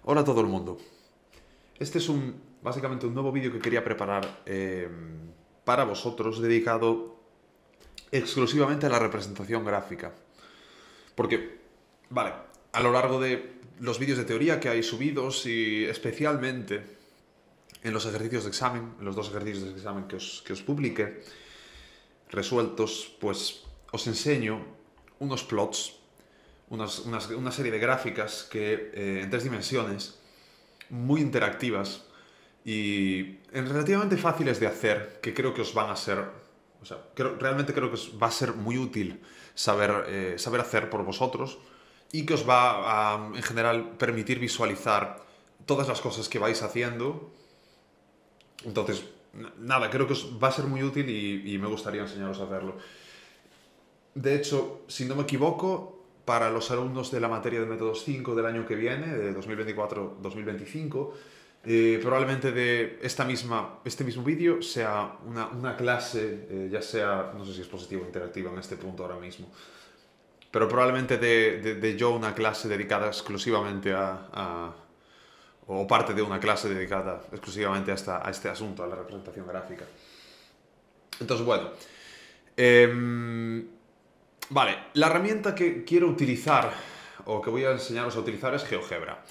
Hola a todo el mundo. Este es básicamente un nuevo vídeo que quería preparar para vosotros, dedicado exclusivamente a la representación gráfica. Porque, vale, a lo largo de los vídeos de teoría que hay subidos y especialmente en los ejercicios de examen, en los dos ejercicios de examen que os publiqué, resueltos, pues os enseño unos plots, una serie de gráficas que en 3 dimensiones, muy interactivas y relativamente fáciles de hacer, que creo que os van a ser, o sea, realmente creo que os va a ser muy útil saber hacer por vosotros y que os va a, en general, permitir visualizar todas las cosas que vais haciendo. Entonces, nada, creo que os va a ser muy útil y me gustaría enseñaros a hacerlo. De hecho, si no me equivoco, para los alumnos de la materia de métodos 5 del año que viene, de 2024-2025, probablemente de este mismo vídeo sea una clase, ya sea, no sé si es positiva o interactiva en este punto ahora mismo, pero probablemente de yo una clase dedicada exclusivamente o parte de una clase dedicada exclusivamente a este asunto, a la representación gráfica. Entonces, bueno, vale, la herramienta que quiero utilizar, o que voy a enseñaros a utilizar, es GeoGebra.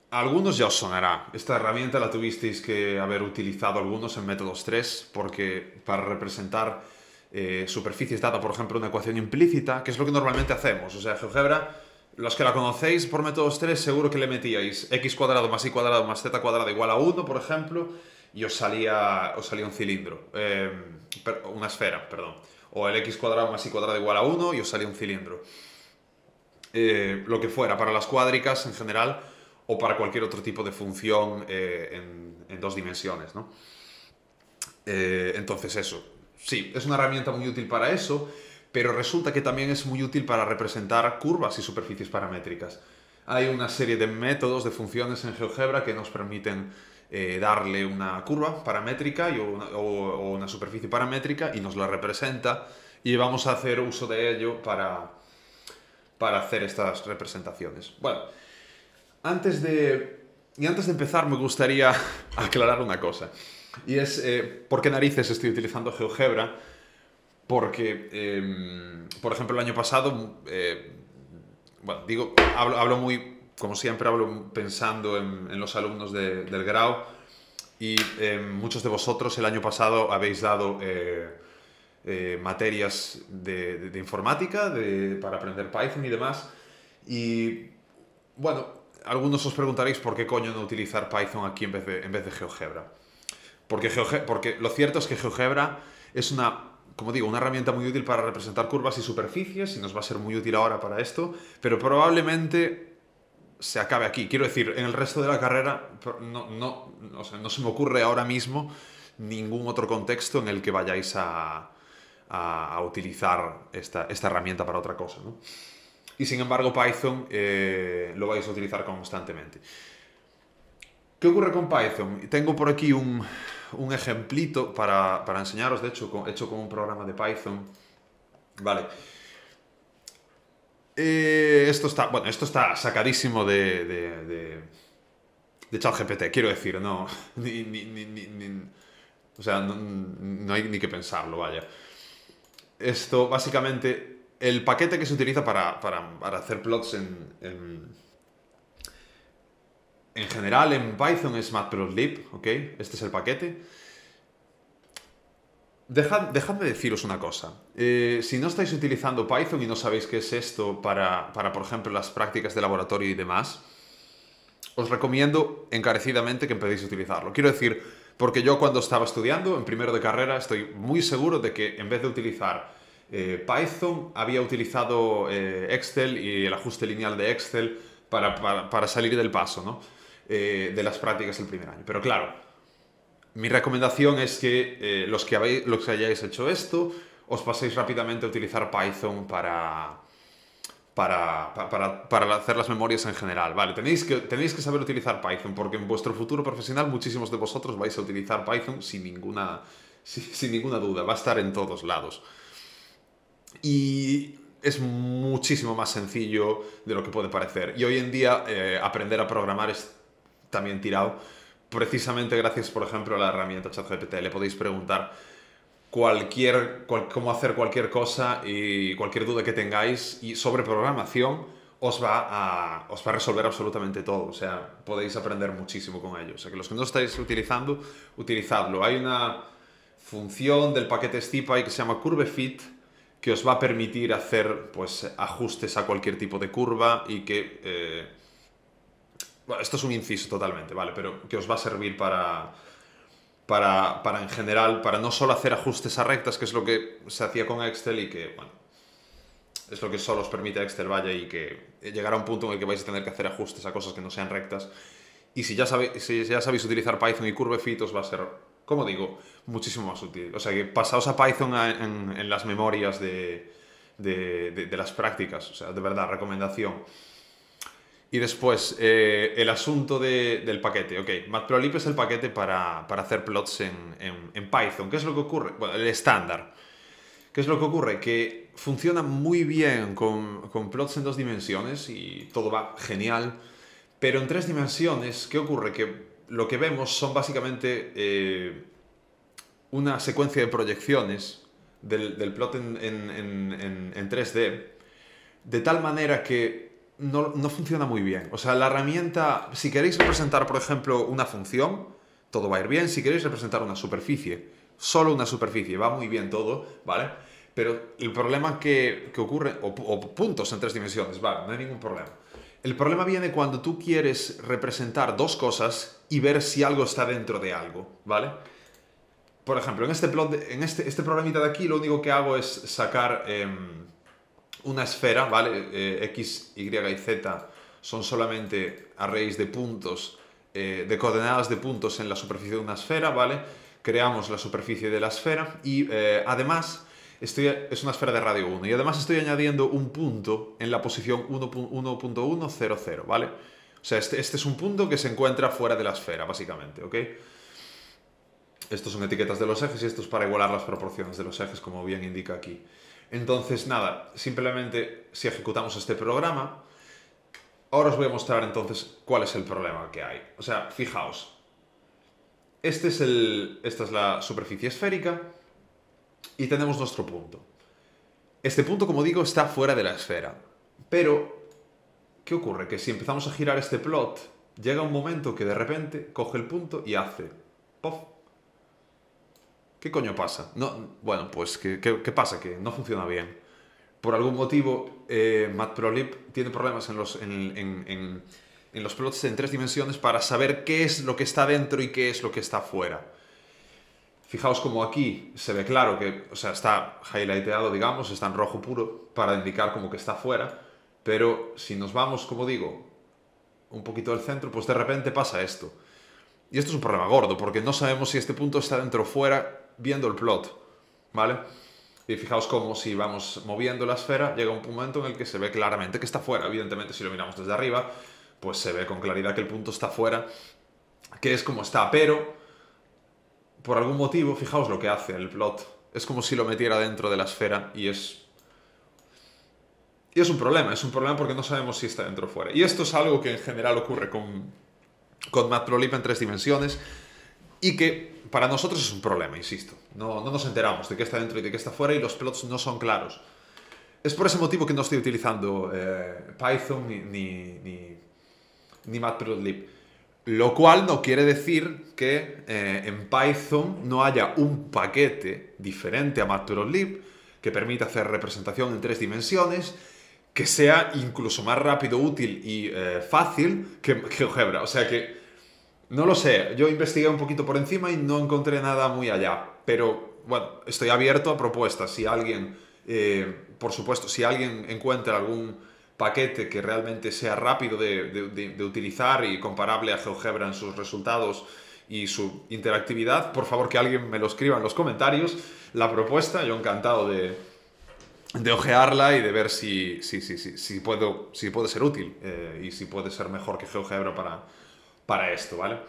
A algunos ya os sonará. Esta herramienta la tuvisteis que haber utilizado algunos en métodos 3, porque para representar superficies dada, por ejemplo, una ecuación implícita, que es lo que normalmente hacemos. O sea, GeoGebra, los que la conocéis por métodos 3, seguro que le metíais x cuadrado más y cuadrado más z cuadrado igual a 1, por ejemplo, y os salía un cilindro, una esfera, perdón. O el x cuadrado más y cuadrado igual a 1 y os salía un cilindro. Lo que fuera, para las cuádricas en general, o para cualquier otro tipo de función en 2 dimensiones, ¿no? Entonces eso, sí, es una herramienta muy útil para eso, pero resulta que también es muy útil para representar curvas y superficies paramétricas. Hay una serie de métodos, de funciones en GeoGebra que nos permiten darle una curva paramétrica o una superficie paramétrica y nos la representa, y vamos a hacer uso de ello para hacer estas representaciones. Bueno, antes de empezar me gustaría aclarar una cosa. Y es, ¿por qué narices estoy utilizando GeoGebra? Porque, por ejemplo, el año pasado, bueno, digo, hablo muy, como siempre, hablo pensando en los alumnos del grado, y muchos de vosotros el año pasado habéis dado materias de informática, para aprender Python y demás. Y, bueno, algunos os preguntaréis por qué coño no utilizar Python aquí en vez de GeoGebra. Porque lo cierto es que GeoGebra es como digo, una herramienta muy útil para representar curvas y superficies, y nos va a ser muy útil ahora para esto, pero probablemente se acabe aquí. Quiero decir, en el resto de la carrera o sea, no se me ocurre ahora mismo ningún otro contexto en el que vayáis a utilizar esta herramienta para otra cosa, ¿no? Y sin embargo Python lo vais a utilizar constantemente. ¿Qué ocurre con Python? Tengo por aquí un ejemplito para enseñaros, de hecho, hecho con un programa de Python. Vale. Esto está sacadísimo de ChatGPT, quiero decir, no. O sea, no hay ni que pensarlo, vaya. Esto, básicamente, el paquete que se utiliza para hacer plots en general en Python es matplotlib, ¿ok? Este es el paquete. Dejadme deciros una cosa. Si no estáis utilizando Python y no sabéis qué es esto para, por ejemplo, las prácticas de laboratorio y demás, os recomiendo encarecidamente que empecéis a utilizarlo. Quiero decir, porque yo cuando estaba estudiando, en primero de carrera, estoy muy seguro de que en vez de utilizar Python, había utilizado Excel y el ajuste lineal de Excel para salir del paso, ¿no? De las prácticas el primer año. Pero claro, mi recomendación es que los que hayáis hecho esto, os paséis rápidamente a utilizar Python para hacer las memorias en general. Vale, tenéis que saber utilizar Python, porque en vuestro futuro profesional muchísimos de vosotros vais a utilizar Python sin ninguna duda. Va a estar en todos lados. Y es muchísimo más sencillo de lo que puede parecer. Y hoy en día aprender a programar es también tirado, precisamente gracias, por ejemplo, a la herramienta ChatGPT. Le podéis preguntar cómo hacer cualquier cosa y cualquier duda que tengáis y sobre programación os va a resolver absolutamente todo. O sea, podéis aprender muchísimo con ello. O sea, que los que no estáis utilizando, utilizadlo. Hay una función del paquete SciPy que se llama CurveFit que os va a permitir hacer pues ajustes a cualquier tipo de curva y que bueno, esto es un inciso totalmente, ¿vale? Pero que os va a servir para en general, para no solo hacer ajustes a rectas, que es lo que se hacía con Excel y que, bueno, es lo que solo os permite Excel, vaya, y que llegará un punto en el que vais a tener que hacer ajustes a cosas que no sean rectas. Y si ya sabéis utilizar Python y CurveFit, os va a ser, como digo, muchísimo más útil. O sea que pasaos a Python en las memorias de las prácticas. O sea, de verdad, recomendación. Y después, el asunto del paquete. Ok, Matplotlib es el paquete para hacer plots en Python. ¿Qué es lo que ocurre? Bueno, el estándar. ¿Qué es lo que ocurre? Que funciona muy bien con plots en 2 dimensiones y todo va genial. Pero en 3 dimensiones, ¿qué ocurre? Que lo que vemos son básicamente una secuencia de proyecciones del plot en 3D, de tal manera que no funciona muy bien. O sea, la herramienta, si queréis representar, por ejemplo, una función, todo va a ir bien. Si queréis representar una superficie, solo una superficie, va muy bien todo, ¿vale? Pero el problema que ocurre, o puntos en 3 dimensiones, vale, no hay ningún problema. El problema viene cuando tú quieres representar 2 cosas y ver si algo está dentro de algo, ¿vale? Por ejemplo, en este programita de aquí, lo único que hago es sacar una esfera, ¿vale? X, Y y Z son solamente arrays de puntos, de coordenadas de puntos en la superficie de una esfera, ¿vale? Creamos la superficie de la esfera y además es una esfera de radio 1 y además estoy añadiendo un punto en la posición 1.100, ¿vale? O sea, este es un punto que se encuentra fuera de la esfera, básicamente, ¿ok? Estos son etiquetas de los ejes y esto es para igualar las proporciones de los ejes, como bien indica aquí. Entonces, nada, simplemente si ejecutamos este programa, ahora os voy a mostrar entonces cuál es el problema que hay. O sea, fijaos, esta es la superficie esférica y tenemos nuestro punto. Este punto, como digo, está fuera de la esfera. Pero, ¿qué ocurre? Que si empezamos a girar este plot, llega un momento que de repente coge el punto y hace ¡pof! ¿Qué coño pasa? No, bueno, pues ¿qué pasa? Que no funciona bien. Por algún motivo, Matplotlib tiene problemas en los plots en 3 dimensiones para saber qué es lo que está dentro y qué es lo que está fuera. Fijaos como aquí se ve claro que, o sea, está highlighteado, digamos, está en rojo puro para indicar como que está fuera, pero si nos vamos, como digo, un poquito del centro, pues de repente pasa esto. Y esto es un problema gordo, porque no sabemos si este punto está dentro o fuera viendo el plot, ¿vale? Y fijaos como si vamos moviendo la esfera, llega un momento en el que se ve claramente que está fuera. Evidentemente, si lo miramos desde arriba, pues se ve con claridad que el punto está fuera, que es como está, pero por algún motivo, fijaos lo que hace el plot. Es como si lo metiera dentro de la esfera y es un problema porque no sabemos si está dentro o fuera. Y esto es algo que en general ocurre con Matplotlib en 3 dimensiones y que para nosotros es un problema, insisto. No nos enteramos de qué está dentro y de qué está fuera y los plots no son claros. Es por ese motivo que no estoy utilizando Python ni Matplotlib. Lo cual no quiere decir que en Python no haya un paquete diferente a Matplotlib que permita hacer representación en 3 dimensiones, que sea incluso más rápido, útil y fácil que GeoGebra. O sea que, no lo sé, yo investigué un poquito por encima y no encontré nada muy allá. Pero, bueno, estoy abierto a propuestas. Si alguien, por supuesto, si alguien encuentra algún paquete que realmente sea rápido de utilizar y comparable a GeoGebra en sus resultados y su interactividad, por favor que alguien me lo escriba en los comentarios, la propuesta, yo encantado de ojearla y de ver si puede ser útil y si puede ser mejor que GeoGebra para esto, ¿vale?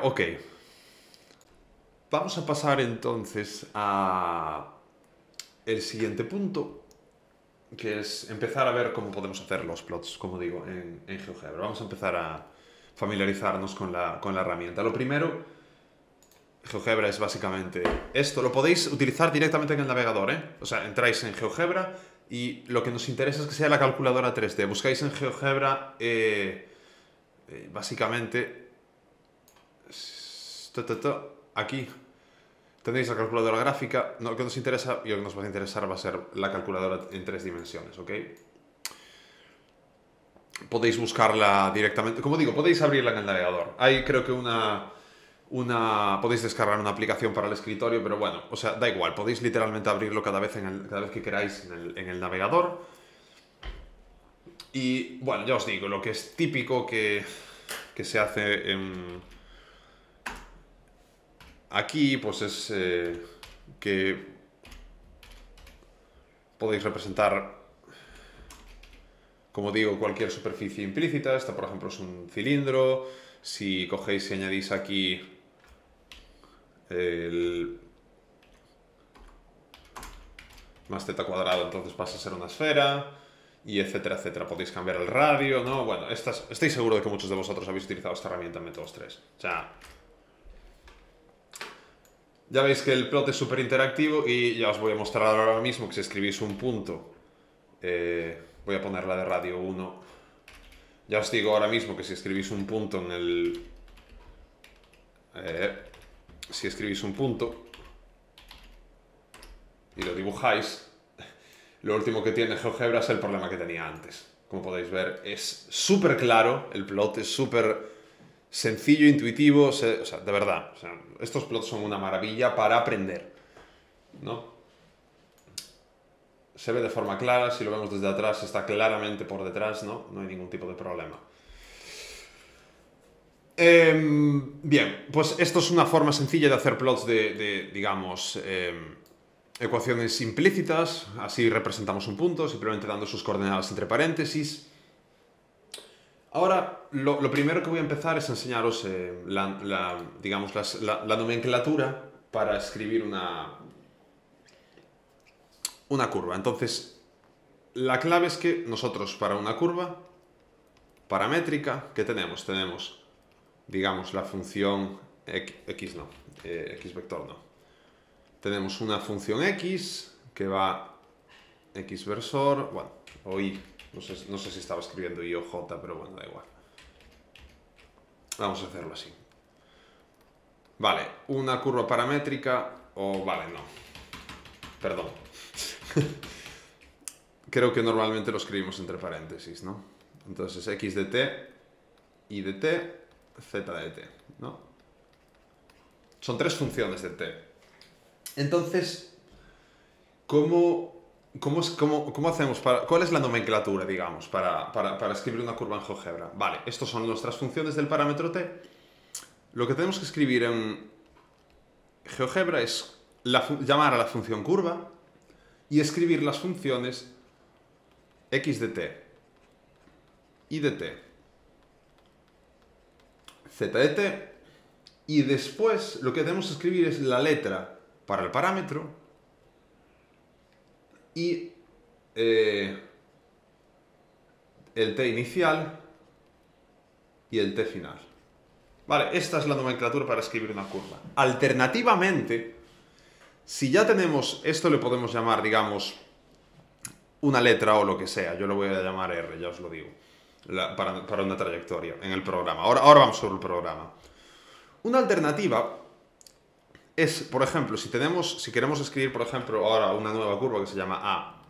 Ok. Vamos a pasar entonces a el siguiente punto, que es empezar a ver cómo podemos hacer los plots, como digo, en GeoGebra. Vamos a empezar a familiarizarnos con la herramienta. Lo primero, GeoGebra es básicamente esto. Lo podéis utilizar directamente en el navegador, ¿eh? O sea, entráis en GeoGebra y lo que nos interesa es que sea la calculadora 3D. Buscáis en GeoGebra, básicamente, aquí tenéis la calculadora gráfica. Lo que nos interesa y lo que nos va a interesar va a ser la calculadora en 3 dimensiones, ¿ok? Podéis buscarla directamente. Como digo, podéis abrirla en el navegador. Hay, creo que podéis descargar una aplicación para el escritorio, pero bueno, o sea, da igual. Podéis literalmente abrirlo cada vez que queráis en el navegador. Y bueno, ya os digo, lo que es típico que se hace aquí, pues es que podéis representar, como digo, cualquier superficie implícita. Esta, por ejemplo, es un cilindro. Si cogéis y añadís aquí el más z cuadrado, entonces pasa a ser una esfera, y etcétera, etcétera. Podéis cambiar el radio, ¿no? Bueno, estoy seguro de que muchos de vosotros habéis utilizado esta herramienta en Métodos 3. O sea, ya veis que el plot es súper interactivo y ya os voy a mostrar ahora mismo que si escribís un punto, voy a poner la de radio 1. Ya os digo ahora mismo que si escribís un punto en el... si escribís un punto y lo dibujáis, lo último que tiene GeoGebra es el problema que tenía antes. Como podéis ver, es súper claro, el plot es súper sencillo, intuitivo, o sea, de verdad, o sea, estos plots son una maravilla para aprender, ¿no? Se ve de forma clara, si lo vemos desde atrás está claramente por detrás, ¿no? No hay ningún tipo de problema. Bien, pues esto es una forma sencilla de hacer plots digamos, ecuaciones implícitas. Así representamos un punto, simplemente dando sus coordenadas entre paréntesis. Ahora, lo primero que voy a empezar es enseñaros digamos, la nomenclatura para escribir una curva. Entonces, la clave es que nosotros para una curva paramétrica, ¿qué tenemos? Tenemos, digamos, la función x vector no. Tenemos una función x que va x versor, bueno, o y, no sé si estaba escribiendo y o j, pero bueno, da igual. Vamos a hacerlo así. Vale, una curva paramétrica, vale, no. Perdón. Creo que normalmente lo escribimos entre paréntesis, ¿no? Entonces, x de t, y de t, z de t, ¿no? Son 3 funciones de t. Entonces, ¿cómo hacemos cuál es la nomenclatura, digamos, para escribir una curva en GeoGebra? Vale, estas son nuestras funciones del parámetro t. Lo que tenemos que escribir en GeoGebra es llamar a la función curva y escribir las funciones x de t, y de t, z de t, y después lo que tenemos que escribir es la letra para el parámetro y el t inicial y el t final. Vale, esta es la nomenclatura para escribir una curva. Alternativamente, si ya tenemos esto, le podemos llamar, digamos, una letra o lo que sea. Yo lo voy a llamar R, ya os lo digo, para una trayectoria en el programa. Ahora vamos sobre el programa. Una alternativa es, por ejemplo, si queremos escribir, por ejemplo, ahora una nueva curva que se llama A,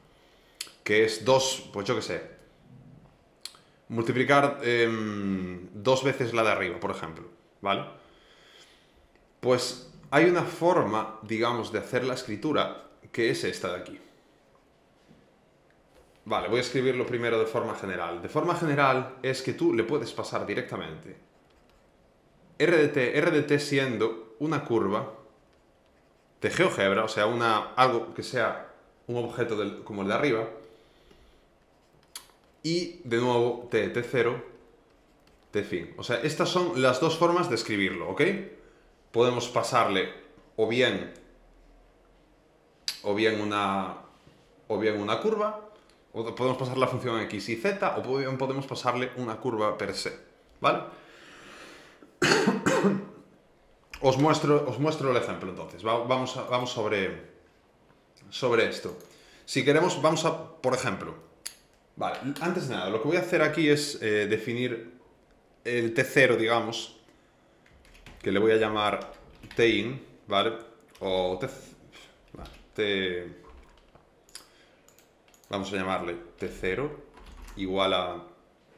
que es 2, pues yo qué sé, multiplicar 2 veces la de arriba, por ejemplo, ¿vale? Pues hay una forma, digamos, de hacer la escritura que es esta de aquí. Vale, voy a escribirlo primero de forma general. De forma general es que tú le puedes pasar directamente R de t siendo una curva de GeoGebra, o sea, algo que sea un objeto como el de arriba, y de nuevo t0, t fin. O sea, estas son las dos formas de escribirlo, ¿ok? Podemos pasarle o bien o bien una curva, o podemos pasar la función x y z, o bien podemos pasarle una curva per se, ¿vale? Os muestro el ejemplo entonces. Vamos sobre esto. Si queremos, vamos a, por ejemplo, vale, antes de nada, lo que voy a hacer aquí es definir el t0, digamos, que le voy a llamar tin, ¿vale? O vamos a llamarle t0 igual a,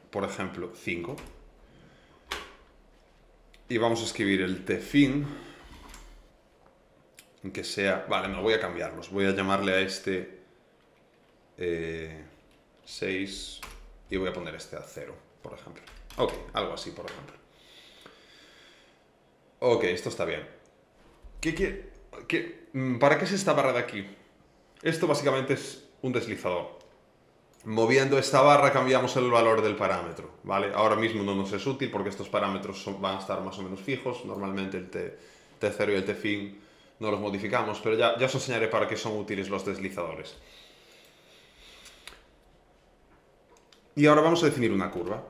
por ejemplo, 5. Y vamos a escribir el tfin, que sea... Vale, no, voy a cambiarlos. Voy a llamarle a este 6 y voy a poner este a 0, por ejemplo. Ok, algo así, por ejemplo. Ok, esto está bien. ¿Para qué es esta barra de aquí? Esto básicamente es un deslizador. Moviendo esta barra cambiamos el valor del parámetro, ¿vale? Ahora mismo no nos es útil porque estos parámetros van a estar más o menos fijos. Normalmente el T0 y el Tfin no los modificamos, pero ya os enseñaré para qué son útiles los deslizadores. Y ahora vamos a definir una curva.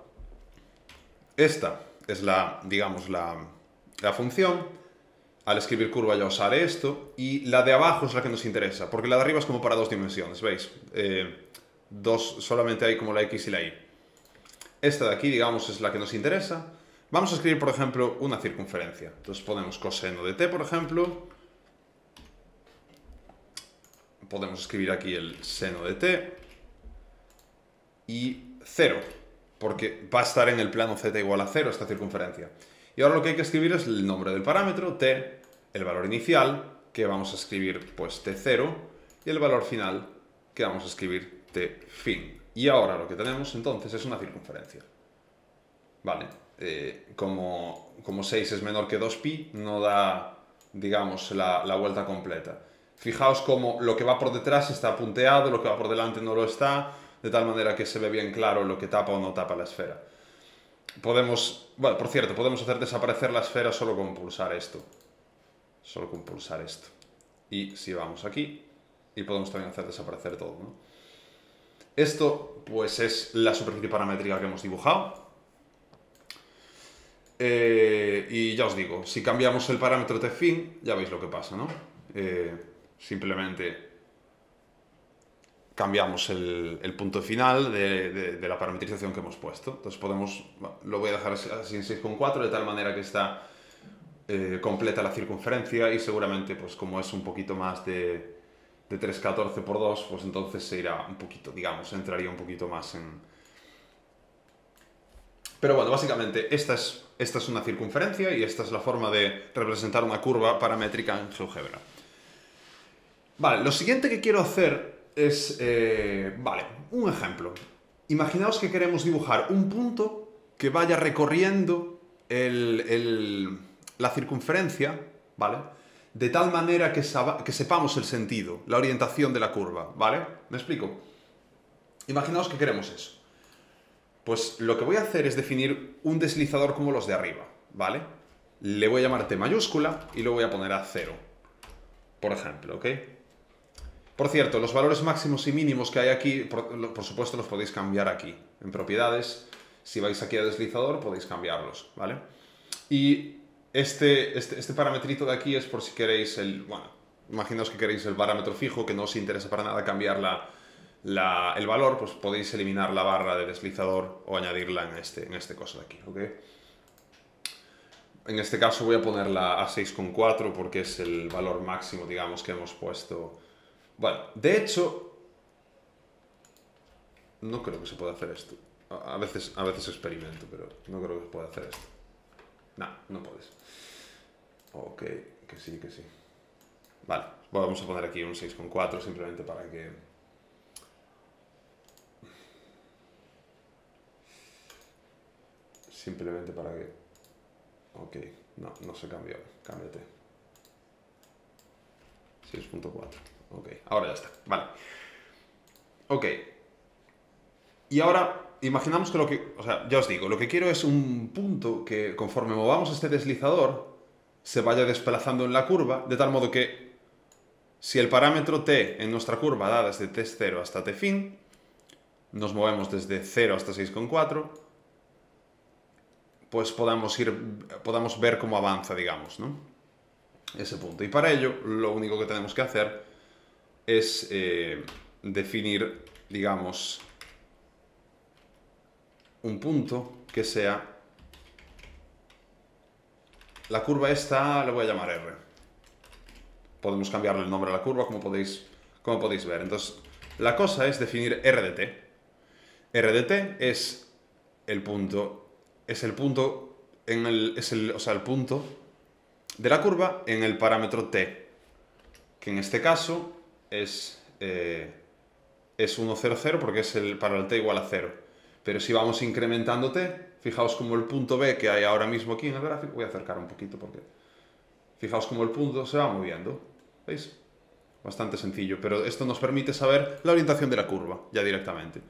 Esta es digamos, la función. Al escribir curva ya os haré esto. Y la de abajo es la que nos interesa, porque la de arriba es como para dos dimensiones, ¿veis? Solamente hay como la X y la Y. Esta de aquí, digamos, es la que nos interesa. Vamos a escribir, por ejemplo, una circunferencia. Entonces ponemos coseno de t, por ejemplo. Podemos escribir aquí el seno de t. Y 0, porque va a estar en el plano z igual a 0 esta circunferencia. Y ahora lo que hay que escribir es el nombre del parámetro, t, el valor inicial, que vamos a escribir pues t0, y el valor final, que vamos a escribir tfin. Y ahora lo que tenemos entonces es una circunferencia. Vale, como 6 es menor que 2pi, no da, digamos, la vuelta completa. Fijaos cómo lo que va por detrás está punteado, lo que va por delante no lo está, de tal manera que se ve bien claro lo que tapa o no tapa la esfera. Bueno, por cierto, podemos hacer desaparecer la esfera solo con pulsar esto. Solo con pulsar esto. Y si vamos aquí, y podemos también hacer desaparecer todo, ¿no? Esto, pues, es la superficie paramétrica que hemos dibujado. Y ya os digo, si cambiamos el parámetro tfin, ya veis lo que pasa, ¿no? Simplemente cambiamos el punto final de la parametrización que hemos puesto. Entonces lo voy a dejar así en 6,4 de tal manera que está completa la circunferencia y seguramente, pues como es un poquito más de 3,14 por 2, pues entonces se irá un poquito, digamos, entraría un poquito más en... Pero bueno, básicamente esta es una circunferencia y esta es la forma de representar una curva paramétrica en GeoGebra. Vale, lo siguiente que quiero hacer es, vale, un ejemplo. Imaginaos que queremos dibujar un punto que vaya recorriendo la circunferencia, ¿vale? De tal manera que sepamos el sentido, la orientación de la curva, ¿vale? ¿Me explico? Imaginaos que queremos eso. Pues lo que voy a hacer es definir un deslizador como los de arriba, ¿vale? Le voy a llamar T mayúscula y lo voy a poner a 0, por ejemplo, ¿ok? Por cierto, los valores máximos y mínimos que hay aquí, por supuesto, los podéis cambiar aquí. En propiedades, si vais aquí a deslizador, podéis cambiarlos, ¿vale? Y este parametrito de aquí es por si queréis bueno, imaginaos que queréis el parámetro fijo, que no os interesa para nada cambiar el valor, pues podéis eliminar la barra de deslizador o añadirla en este coso de aquí, ¿ok? En este caso voy a ponerla a 6,4 porque es el valor máximo, digamos, que hemos puesto. Bueno, de hecho, no creo que se pueda hacer esto. A veces experimento, pero no creo que se pueda hacer esto. No puedes. Ok, que sí. Vale, vamos a poner aquí un 6,4 simplemente para que... Simplemente para que... Ok, no se cambió. Cámbiate. 6,4. Ok, ahora ya está. Vale. Ok. Y ahora, imaginamos que o sea, ya os digo, lo que quiero es un punto que conforme movamos este deslizador se vaya desplazando en la curva, de tal modo que Si el parámetro t en nuestra curva da desde t0 hasta t fin, nos movemos desde 0 hasta 6,4, pues podamos ver cómo avanza, digamos, ¿no? Ese punto. Y para ello, lo único que tenemos que hacer es definir, digamos, un punto que sea... La curva esta le voy a llamar R. Podemos cambiarle el nombre a la curva, como podéis ver. Entonces, la cosa es definir R de t. R de t es el punto el punto de la curva en el parámetro t, que en este caso es 1, 0, 0, porque es para el t igual a 0. Pero si vamos incrementando t, fijaos como el punto B que hay ahora mismo aquí en el gráfico, voy a acercar un poquito porque fijaos como el punto se va moviendo, ¿veis? Bastante sencillo, pero esto nos permite saber la orientación de la curva, ya directamente.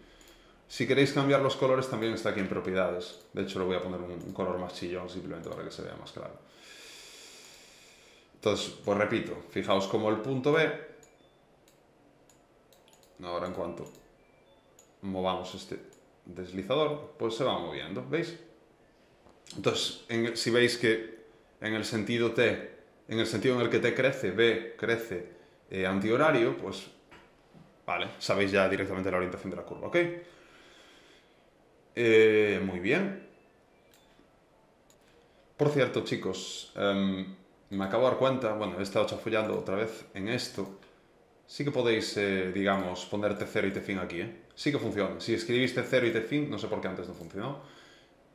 Si queréis cambiar los colores también está aquí en propiedades. De hecho le voy a poner un color más chillón simplemente para que se vea más claro. Entonces, pues repito, fijaos como el punto B, ahora en cuanto movamos este deslizador, pues se va moviendo, ¿veis? Entonces, si veis que en el sentido t, en el sentido en el que t crece, B crece antihorario, pues vale, sabéis ya directamente la orientación de la curva, ¿ok? Muy bien. Por cierto, chicos, me acabo de dar cuenta, bueno, he estado chafullando otra vez en esto. Sí que podéis, digamos, poner T0 y T-fin aquí, ¿eh? Sí que funciona. Si escribís T0 y T-fin, no sé por qué antes no funcionó.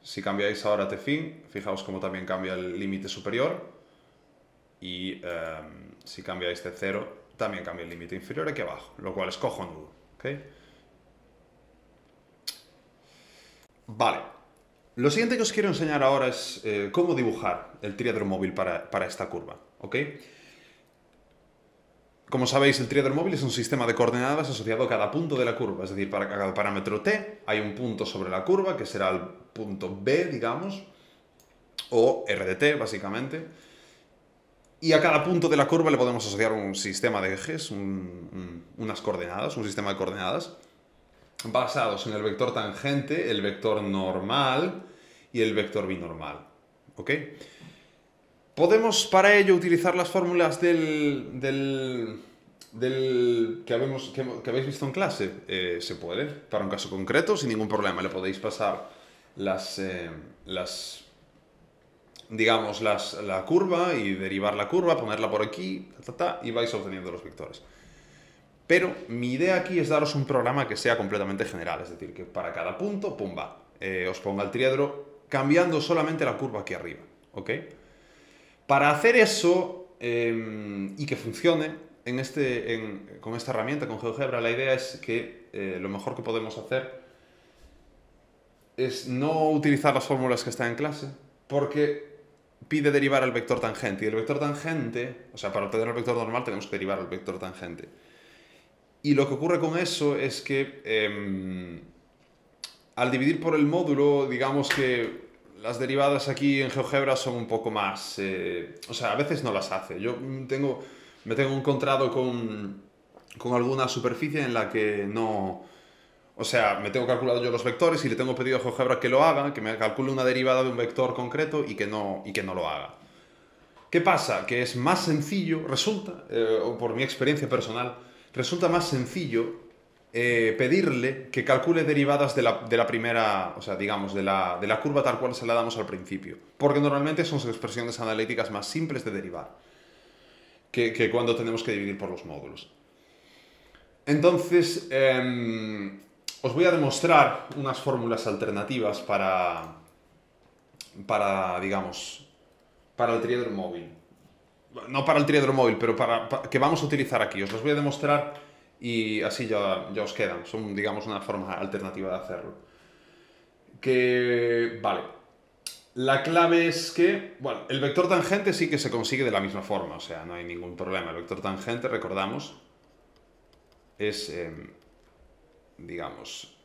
Si cambiáis ahora T-fin, fijaos cómo también cambia el límite superior. Y si cambiáis T0, también cambia el límite inferior aquí abajo, lo cual es cojonudo, ¿ok? Vale. Lo siguiente que os quiero enseñar ahora es cómo dibujar el triedro móvil para esta curva, ¿ok? Como sabéis, el triedro móvil es un sistema de coordenadas asociado a cada punto de la curva, es decir, para cada parámetro t hay un punto sobre la curva, que será el punto B, digamos, o R de t, básicamente, y a cada punto de la curva le podemos asociar un sistema de ejes, unas coordenadas, un sistema de coordenadas, basados en el vector tangente, el vector normal y el vector binormal, ¿ok? Podemos para ello utilizar las fórmulas que habéis visto en clase. Se puede, para un caso concreto, sin ningún problema. Le podéis pasar digamos, la curva y derivar la curva, ponerla por aquí, y vais obteniendo los vectores. Pero mi idea aquí es daros un programa que sea completamente general, es decir, que para cada punto, pum, va, os ponga el triedro cambiando solamente la curva aquí arriba, ¿ok? Para hacer eso y que funcione con esta herramienta, con GeoGebra, la idea es que lo mejor que podemos hacer es no utilizar las fórmulas que están en clase, porque pide derivar el vector tangente. Y el vector tangente, o sea, para obtener el vector normal tenemos que derivar el vector tangente. Y lo que ocurre con eso es que al dividir por el módulo, digamos que las derivadas aquí en GeoGebra son un poco más... o sea, a veces no las hace. Yo me tengo encontrado con alguna superficie en la que no... O sea, me tengo calculado yo los vectores y le tengo pedido a GeoGebra que lo haga, que me calcule una derivada de un vector concreto y que no lo haga. ¿Qué pasa? Que es más sencillo, resulta, o por mi experiencia personal, resulta más sencillo pedirle que calcule derivadas de la primera, o sea, digamos, de la curva tal cual se la damos al principio. Porque normalmente son expresiones analíticas más simples de derivar que cuando tenemos que dividir por los módulos. Entonces, os voy a demostrar unas fórmulas alternativas para digamos, para el triedro móvil. No para el triedro móvil, pero que vamos a utilizar aquí. Os los voy a demostrar y así ya os quedan. Son, digamos, una forma alternativa de hacerlo. Vale. La clave es que, bueno, el vector tangente sí que se consigue de la misma forma, o sea, no hay ningún problema. El vector tangente, recordamos, es, digamos,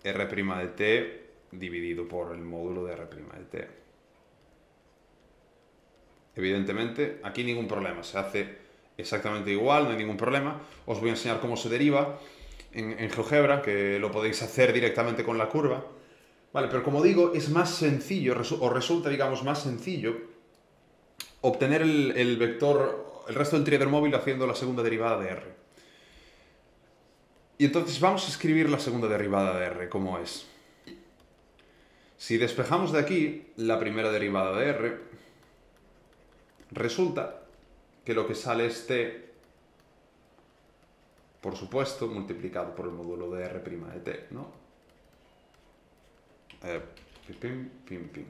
R' de t dividido por el módulo de R' de t. Evidentemente, aquí ningún problema, se hace exactamente igual, no hay ningún problema. Os voy a enseñar cómo se deriva en GeoGebra, que lo podéis hacer directamente con la curva. Vale, pero como digo, es más sencillo, o resulta, digamos, más sencillo obtener el vector, el resto del tríeder móvil haciendo la segunda derivada de R. Y entonces vamos a escribir la segunda derivada de R, como es. Si despejamos de aquí la primera derivada de R, resulta que lo que sale es t, por supuesto, multiplicado por el módulo de R' de t, ¿no? Pim, pim, pim.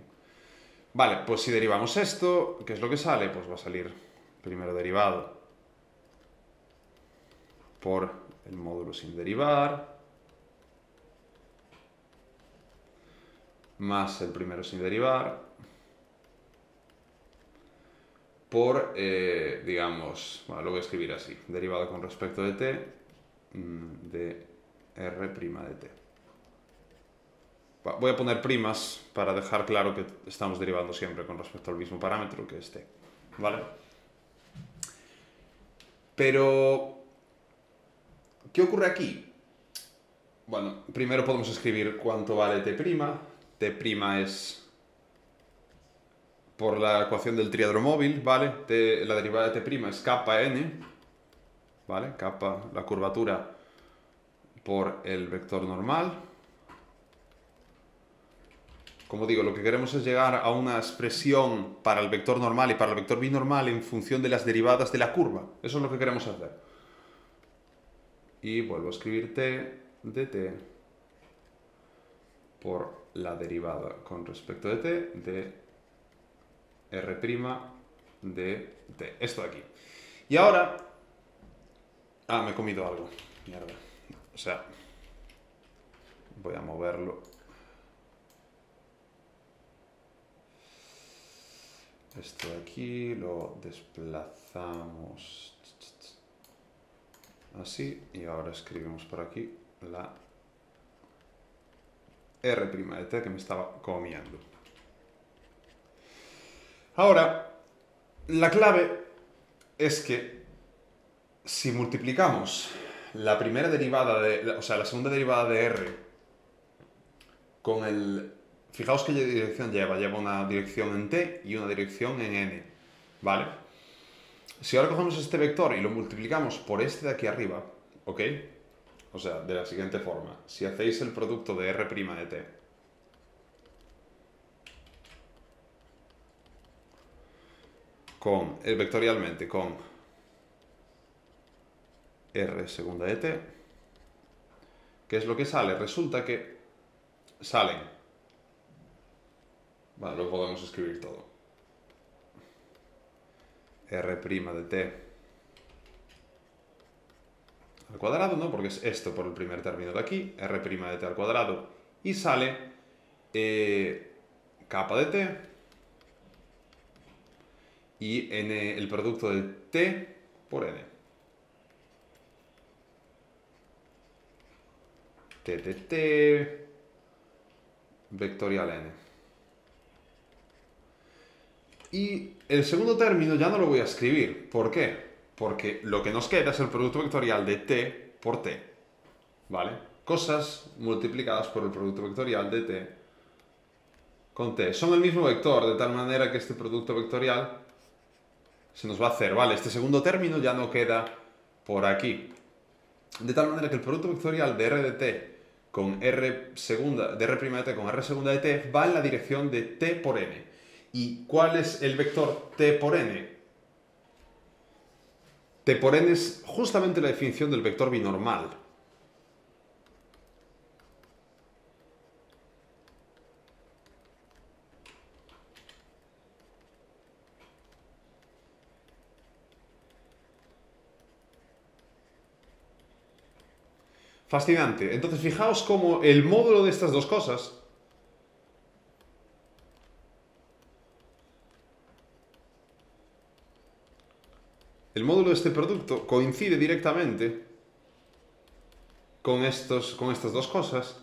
Vale, pues si derivamos esto, ¿qué es lo que sale? Pues va a salir primero derivado por el módulo sin derivar, más el primero sin derivar, por, digamos, bueno, lo voy a escribir así, derivado con respecto de t de R' de t. Voy a poner primas para dejar claro que estamos derivando siempre con respecto al mismo parámetro, que es t, ¿vale? Pero, ¿qué ocurre aquí? Bueno, primero podemos escribir cuánto vale t'. T' es por la ecuación del triedro móvil, ¿vale? La derivada de t' es kappa n, ¿vale? Kappa, la curvatura por el vector normal. Como digo, lo que queremos es llegar a una expresión para el vector normal y para el vector binormal en función de las derivadas de la curva. Eso es lo que queremos hacer. Y vuelvo a escribir t de t por la derivada con respecto de t de R' de t. Esto de aquí. Y ahora... Ah, me he comido algo. Mierda. O sea, voy a moverlo. Esto de aquí lo desplazamos así y ahora escribimos por aquí la R' de t que me estaba comiendo. Ahora, la clave es que si multiplicamos la primera derivada o sea, la segunda derivada de R con el... Fijaos qué dirección lleva. Lleva una dirección en t y una dirección en n, ¿vale? Si ahora cogemos este vector y lo multiplicamos por este de aquí arriba, ¿ok? O sea, de la siguiente forma. Si hacéis el producto de R' de t con, vectorialmente con R segunda de t, ¿qué es lo que sale? Resulta que salen... Bueno, lo podemos escribir todo. R' de t al cuadrado, ¿no? Porque es esto por el primer término de aquí, R' de t al cuadrado, y sale kappa de t y n, el producto de t por n. T de t vectorial n. Y el segundo término ya no lo voy a escribir. ¿Por qué? Porque lo que nos queda es el producto vectorial de t por t, ¿vale? Cosas multiplicadas por el producto vectorial de t con t. Son el mismo vector, de tal manera que este producto vectorial se nos va a hacer, ¿vale? Este segundo término ya no queda por aquí. De tal manera que el producto vectorial de r de t con R segunda, de R' de t con R segunda de t va en la dirección de t por n. ¿Y cuál es el vector t por n? T por n es justamente la definición del vector binormal. Fascinante. Entonces, fijaos cómo el módulo de estas dos cosas el módulo de este producto coincide directamente con estas dos cosas.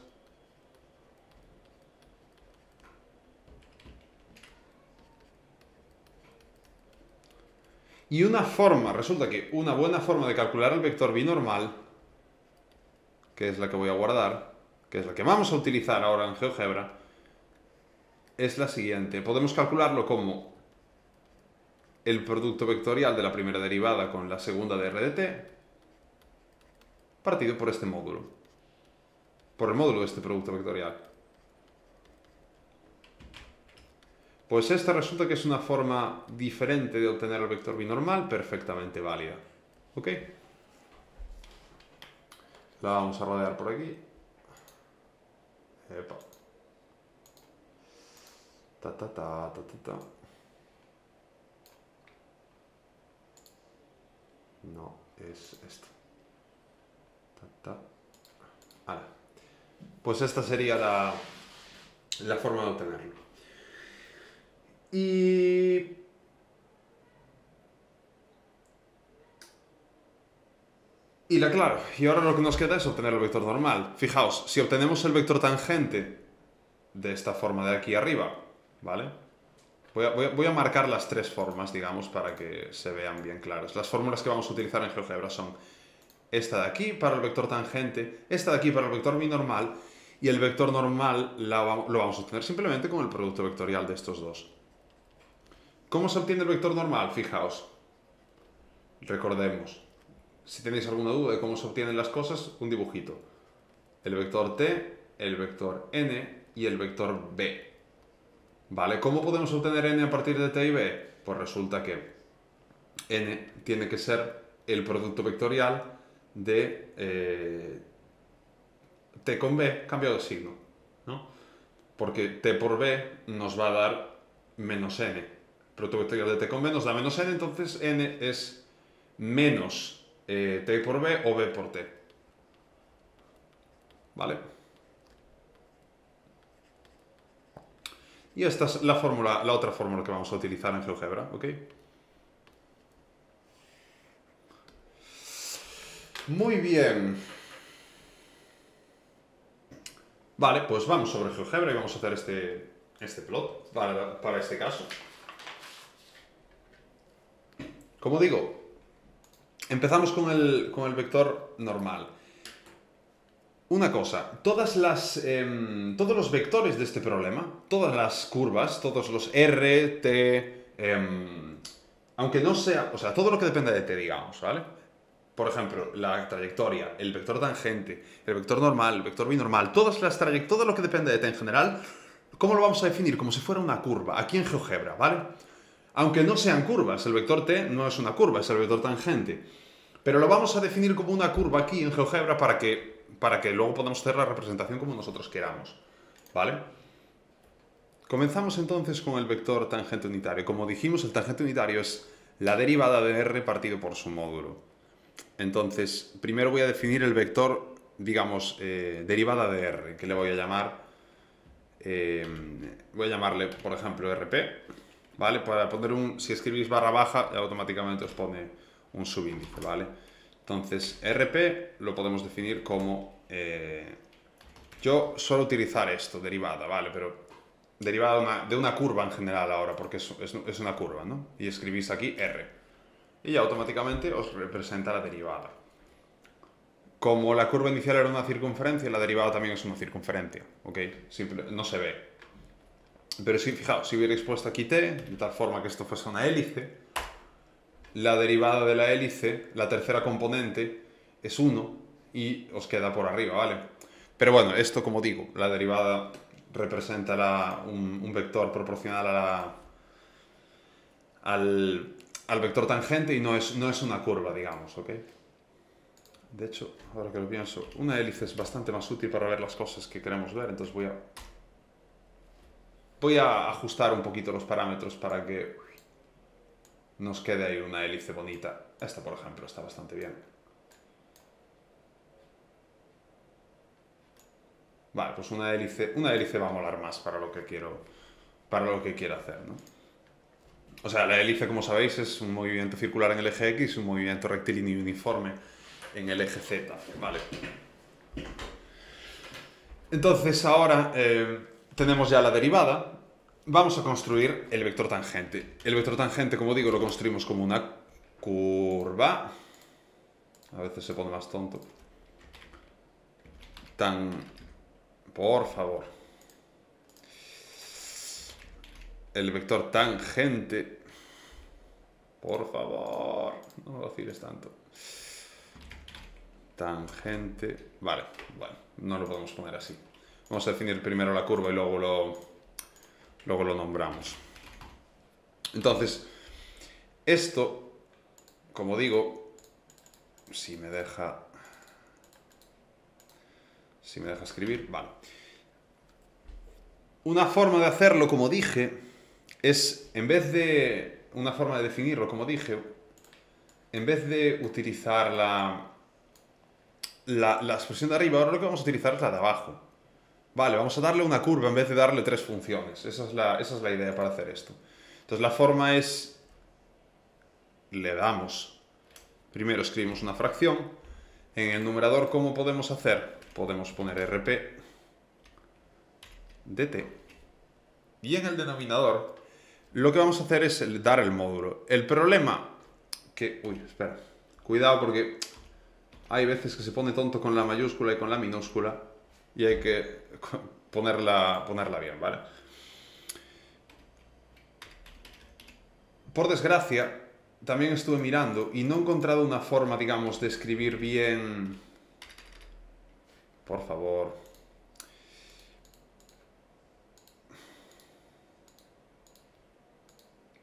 Y una forma, resulta que una buena forma de calcular el vector binormal, que es la que voy a guardar, que es la que vamos a utilizar ahora en GeoGebra, es la siguiente. Podemos calcularlo como el producto vectorial de la primera derivada con la segunda de r de t partido por este módulo. Por el módulo de este producto vectorial. Pues esta resulta que es una forma diferente de obtener el vector binormal perfectamente válida. ¿Ok? La vamos a rodear por aquí. Epa. Ta, ta, ta, ta, ta, ta. No, es esto. Ta, ta. Vale. Pues esta sería la forma de obtenerlo. Y claro, y ahora lo que nos queda es obtener el vector normal. Fijaos, si obtenemos el vector tangente de esta forma de aquí arriba, ¿vale? Voy a marcar las tres formas, digamos, para que se vean bien claras. Las fórmulas que vamos a utilizar en GeoGebra son esta de aquí para el vector tangente, esta de aquí para el vector binormal, y el vector normal lo vamos a obtener simplemente con el producto vectorial de estos dos. ¿Cómo se obtiene el vector normal? Fijaos. Recordemos. Si tenéis alguna duda de cómo se obtienen las cosas, un dibujito. El vector t, el vector n y el vector b. ¿Vale? ¿Cómo podemos obtener n a partir de t y b? Pues resulta que n tiene que ser el producto vectorial de t con b cambiado de signo, ¿no? Porque t por b nos va a dar menos n. El producto vectorial de t con b nos da menos n, entonces n es menos t por b o b por t. ¿Vale? Y esta es la otra fórmula que vamos a utilizar en GeoGebra, ¿ok? Muy bien. Vale, pues vamos sobre GeoGebra y vamos a hacer este plot para este caso. Como digo, empezamos con el vector normal. Una cosa, todos los vectores de este problema, todas las curvas, todos los r, t, aunque no sea, o sea, todo lo que dependa de t, digamos, ¿vale? Por ejemplo, la trayectoria, el vector tangente, el vector normal, el vector binormal, todo lo que depende de t en general, ¿cómo lo vamos a definir? Como si fuera una curva, aquí en GeoGebra, ¿vale? Aunque no sean curvas, el vector t no es una curva, es el vector tangente. Pero lo vamos a definir como una curva aquí en GeoGebra para que luego podamos hacer la representación como nosotros queramos, ¿vale? Comenzamos entonces con el vector tangente unitario. Como dijimos, el tangente unitario es la derivada de r partido por su módulo. Entonces, primero voy a definir el vector, digamos, derivada de r, que le voy a llamar, voy a llamarle, por ejemplo, rp, ¿vale? Para poner si escribís barra baja, automáticamente os pone un subíndice, ¿vale? Entonces, RP lo podemos definir como... yo suelo utilizar esto, derivada, ¿vale? Pero derivada de una curva en general ahora, porque es una curva, ¿no? Y escribís aquí R. Y ya automáticamente os representa la derivada. Como la curva inicial era una circunferencia, la derivada también es una circunferencia, ¿ok? No se ve. Pero si, fijaos, si hubierais puesto aquí t, de tal forma que esto fuese una hélice, la derivada de la hélice, la tercera componente, es 1 y os queda por arriba, ¿vale? Pero bueno, esto, como digo, la derivada representa un vector proporcional al vector tangente y no es una curva, digamos, ¿ok? De hecho, ahora que lo pienso, una hélice es bastante más útil para ver las cosas que queremos ver, entonces voy a ajustar un poquito los parámetros para que nos quede ahí una hélice bonita. Esta, por ejemplo, está bastante bien. Vale, pues una hélice va a molar más para lo que quiero hacer, ¿no? O sea, la hélice, como sabéis, es un movimiento circular en el eje X, un movimiento rectilíneo uniforme en el eje Z, ¿vale? Entonces, ahora tenemos ya la derivada. Vamos a construir el vector tangente. El vector tangente, como digo, lo construimos como curva. A veces se pone más tonto. Por favor. El vector tangente. Por favor. No lo vaciles tanto. Tangente. Vale, bueno, no lo podemos poner así. Vamos a definir primero la curva y luego lo nombramos. Entonces, esto, como digo, si me deja escribir, vale. Una forma de hacerlo, como dije, es, en vez de, una forma de definirlo, como dije, en vez de utilizar la expresión de arriba, ahora lo que vamos a utilizar es la de abajo. Vale, vamos a darle una curva en vez de darle tres funciones. Esa es la idea para hacer esto. Entonces la forma es, le damos, primero escribimos una fracción. En el numerador, ¿cómo podemos hacer? Podemos poner RP de t. Y en el denominador, lo que vamos a hacer es dar el módulo. El problema que... Uy, espera. Cuidado porque hay veces que se pone tonto con la mayúscula y con la minúscula y hay que ponerla bien, ¿vale? Por desgracia, también estuve mirando y no he encontrado una forma, digamos, de escribir bien... Por favor.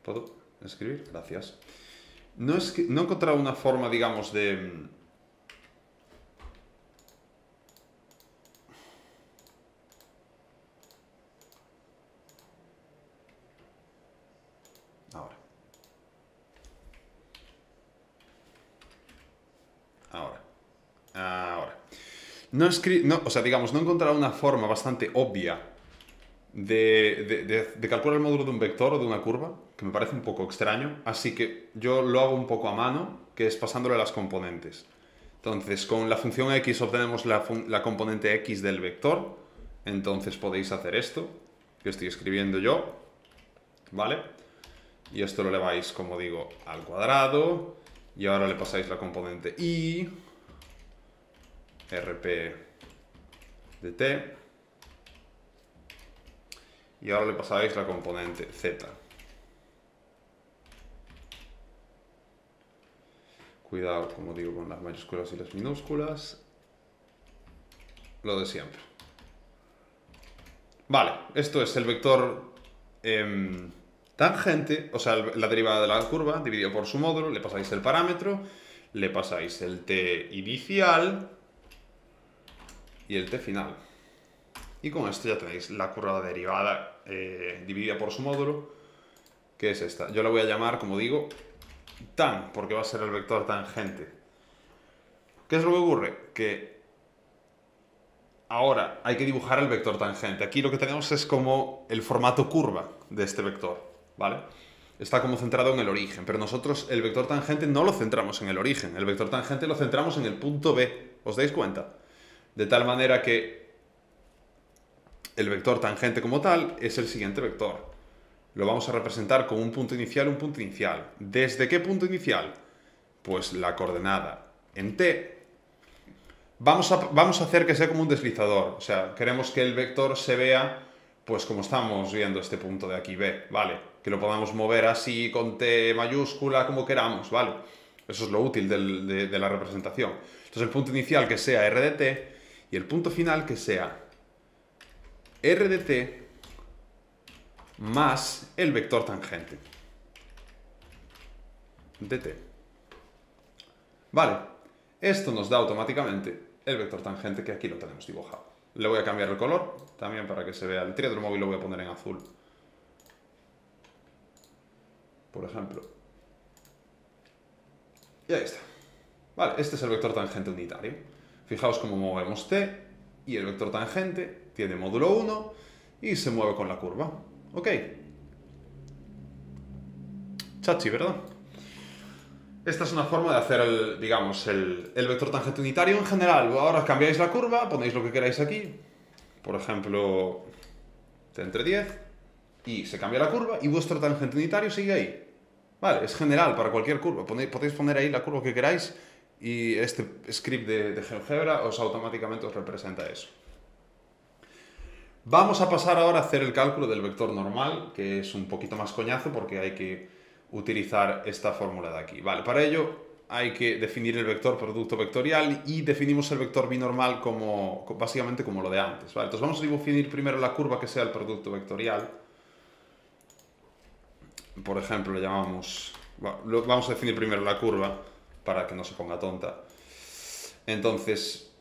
¿Puedo escribir? Gracias. No he encontrado una forma, digamos, de... Ahora. O sea, digamos, no he encontrado una forma bastante obvia de calcular el módulo de un vector o de una curva, que me parece un poco extraño, así que yo lo hago un poco a mano, que es pasándole las componentes. Entonces, con la función x obtenemos la componente x del vector, entonces podéis hacer esto, que estoy escribiendo yo, ¿vale? Y esto lo eleváis, como digo, al cuadrado, y ahora le pasáis la componente y... RP de t, y ahora le pasáis la componente z. Cuidado, como digo, con las mayúsculas y las minúsculas. Lo de siempre. Vale, esto es el vector tangente, o sea, la derivada de la curva dividido por su módulo, le pasáis el parámetro, le pasáis el t inicial y el t final. Y con esto ya tenéis la curva derivada dividida por su módulo, que es esta. Yo la voy a llamar, como digo, tan, porque va a ser el vector tangente. ¿Qué es lo que ocurre? Que ahora hay que dibujar el vector tangente. Aquí lo que tenemos es como el formato curva de este vector, ¿vale? Está como centrado en el origen, pero nosotros el vector tangente no lo centramos en el origen. El vector tangente lo centramos en el punto B. ¿Os dais cuenta? De tal manera que el vector tangente como tal es el siguiente vector. Lo vamos a representar con un punto inicial y un punto inicial. ¿Desde qué punto inicial? Pues la coordenada en t. Vamos a hacer que sea como un deslizador. O sea, queremos que el vector se vea, pues como estamos viendo este punto de aquí, B, ¿vale? Que lo podamos mover así, con t mayúscula, como queramos, ¿vale? Eso es lo útil de la representación. Entonces el punto inicial que sea r de t y el punto final que sea r de t más el vector tangente de t. Vale, esto nos da automáticamente el vector tangente que aquí lo tenemos dibujado. Le voy a cambiar el color también para que se vea. El triángulo móvil lo voy a poner en azul, por ejemplo. Y ahí está. Vale, este es el vector tangente unitario. Fijaos cómo movemos t y el vector tangente tiene módulo 1 y se mueve con la curva. Ok. Chachi, ¿verdad? Esta es una forma de hacer el vector tangente unitario en general. Ahora cambiáis la curva, ponéis lo que queráis aquí. Por ejemplo, t entre 10. Y se cambia la curva y vuestro tangente unitario sigue ahí. Vale, es general para cualquier curva. Podéis poner ahí la curva que queráis y este script de GeoGebra automáticamente os representa eso. Vamos a pasar ahora a hacer el cálculo del vector normal, que es un poquito más coñazo porque hay que utilizar esta fórmula de aquí. Vale, para ello hay que definir el vector producto vectorial y definimos el vector binormal como, básicamente como lo de antes. Vale, entonces vamos a definir primero la curva que sea el producto vectorial. Por ejemplo, le llamamos... Vamos a definir primero la curva para que no se ponga tonta. Entonces,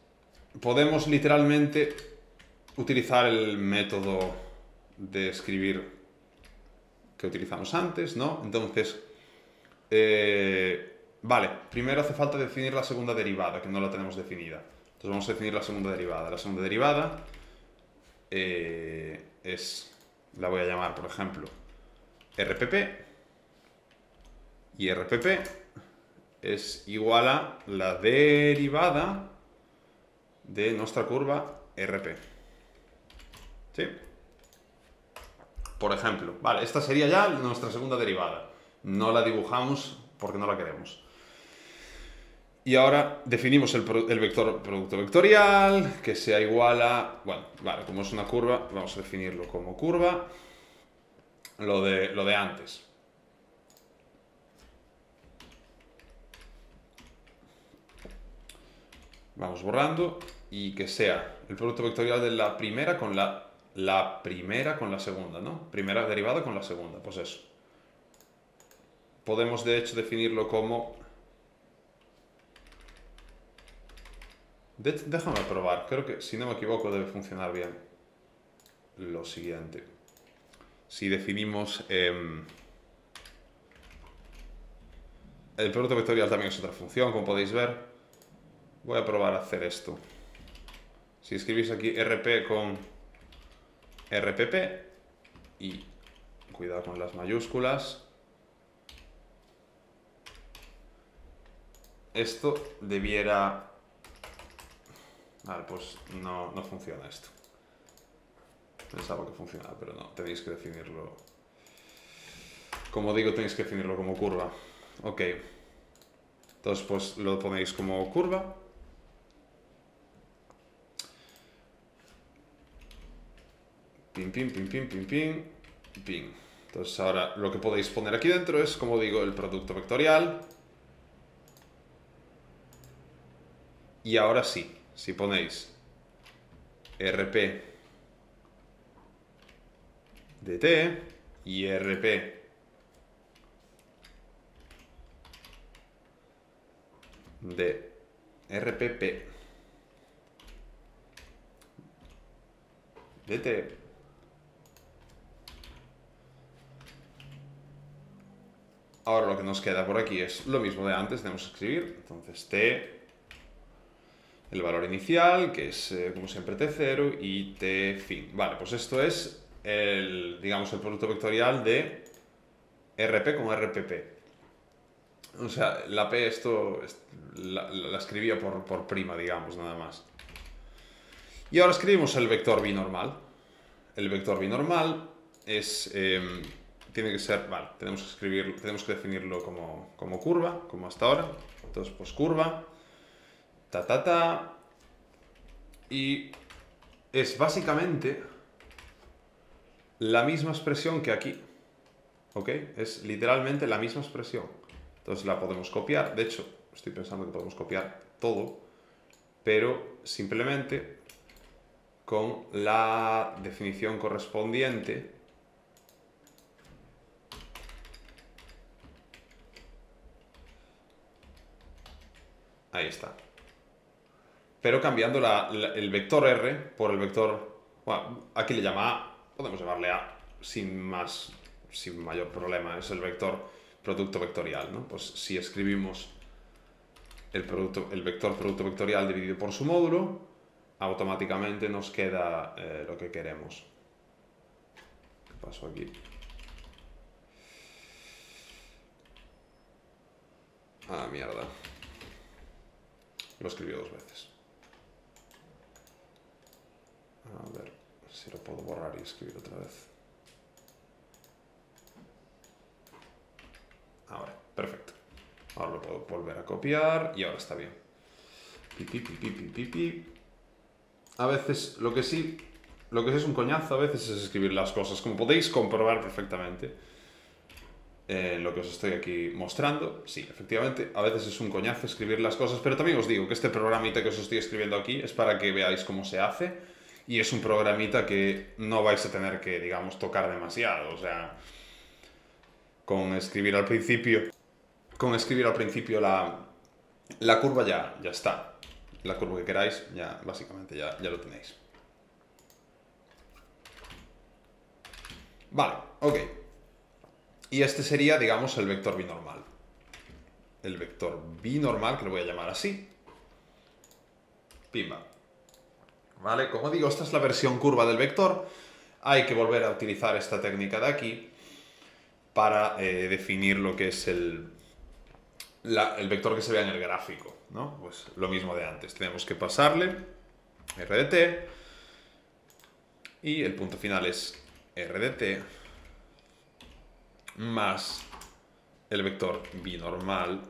podemos literalmente utilizar el método de escribir que utilizamos antes, ¿no? Entonces, vale, primero hace falta definir la segunda derivada, que no la tenemos definida. Entonces vamos a definir la segunda derivada. La segunda derivada la voy a llamar, por ejemplo, RPP. Y RPP es igual a la derivada de nuestra curva RP. ¿Sí? Por ejemplo, vale, esta sería ya nuestra segunda derivada. No la dibujamos porque no la queremos. Y ahora definimos el vector producto vectorial, que sea igual a... Bueno, vale, como es una curva, vamos a definirlo como curva. Lo de antes. Vamos borrando y que sea el producto vectorial de la primera con la primera con la segunda, ¿no? Primera derivada con la segunda, pues eso. Podemos de hecho definirlo como... Déjame probar, creo que si no me equivoco debe funcionar bien lo siguiente. Si definimos... el producto vectorial también es otra función, como podéis ver. Voy a probar a hacer esto. Si escribís aquí RP con RPP y cuidado con las mayúsculas, esto debiera... Vale, pues no funciona esto. Pensaba que funcionaba, pero no, tenéis que definirlo. Como digo, tenéis que definirlo como curva. Ok. Entonces, pues lo ponéis como curva. Pim, pim, pim, pim, pim, pim, pim. Entonces ahora lo que podéis poner aquí dentro es, como digo, el producto vectorial. Y ahora sí, si ponéis RP de T y RP de RPP de T, ahora lo que nos queda por aquí es lo mismo de antes, tenemos que escribir, entonces T, el valor inicial, que es como siempre T0 y T fin. Vale, pues esto es digamos, el producto vectorial de RP con RPP. O sea, la P la escribía por prima, digamos, nada más. Y ahora escribimos el vector binormal. El vector binormal es... tiene que ser... Vale, tenemos que definirlo como curva, como hasta ahora. Entonces, pues curva, y es básicamente la misma expresión que aquí. ¿Ok? Es literalmente la misma expresión. Entonces la podemos copiar. De hecho, estoy pensando que podemos copiar todo, pero simplemente con la definición correspondiente. Ahí está. Pero cambiando el vector R por el vector... Bueno, aquí le llama A, podemos llamarle A sin mayor problema. Es el vector producto vectorial, ¿no? Pues si escribimos el vector producto vectorial dividido por su módulo, automáticamente nos queda lo que queremos. ¿Qué pasó aquí? Ah, mierda. Lo escribí dos veces. A ver si lo puedo borrar y escribir otra vez. volver a copiar y ahora está bien. A veces lo que sí es un coñazo a veces es escribir las cosas, como podéis comprobar perfectamente en lo que os estoy aquí mostrando. Sí, efectivamente, a veces es un coñazo escribir las cosas, pero también os digo que este programita que os estoy escribiendo aquí es para que veáis cómo se hace y es un programita que no vais a tener que, digamos, tocar demasiado, o sea, con escribir al principio la curva ya está. La curva que queráis, ya básicamente ya lo tenéis. Vale, ok. Y este sería, digamos, el vector binormal. El vector binormal, que lo voy a llamar así. Pimba. Vale, como digo, esta es la versión curva del vector. Hay que volver a utilizar esta técnica de aquí para definir lo que es el vector que se vea en el gráfico, ¿no? Pues lo mismo de antes. Tenemos que pasarle r de t y el punto final es r de t más el vector binormal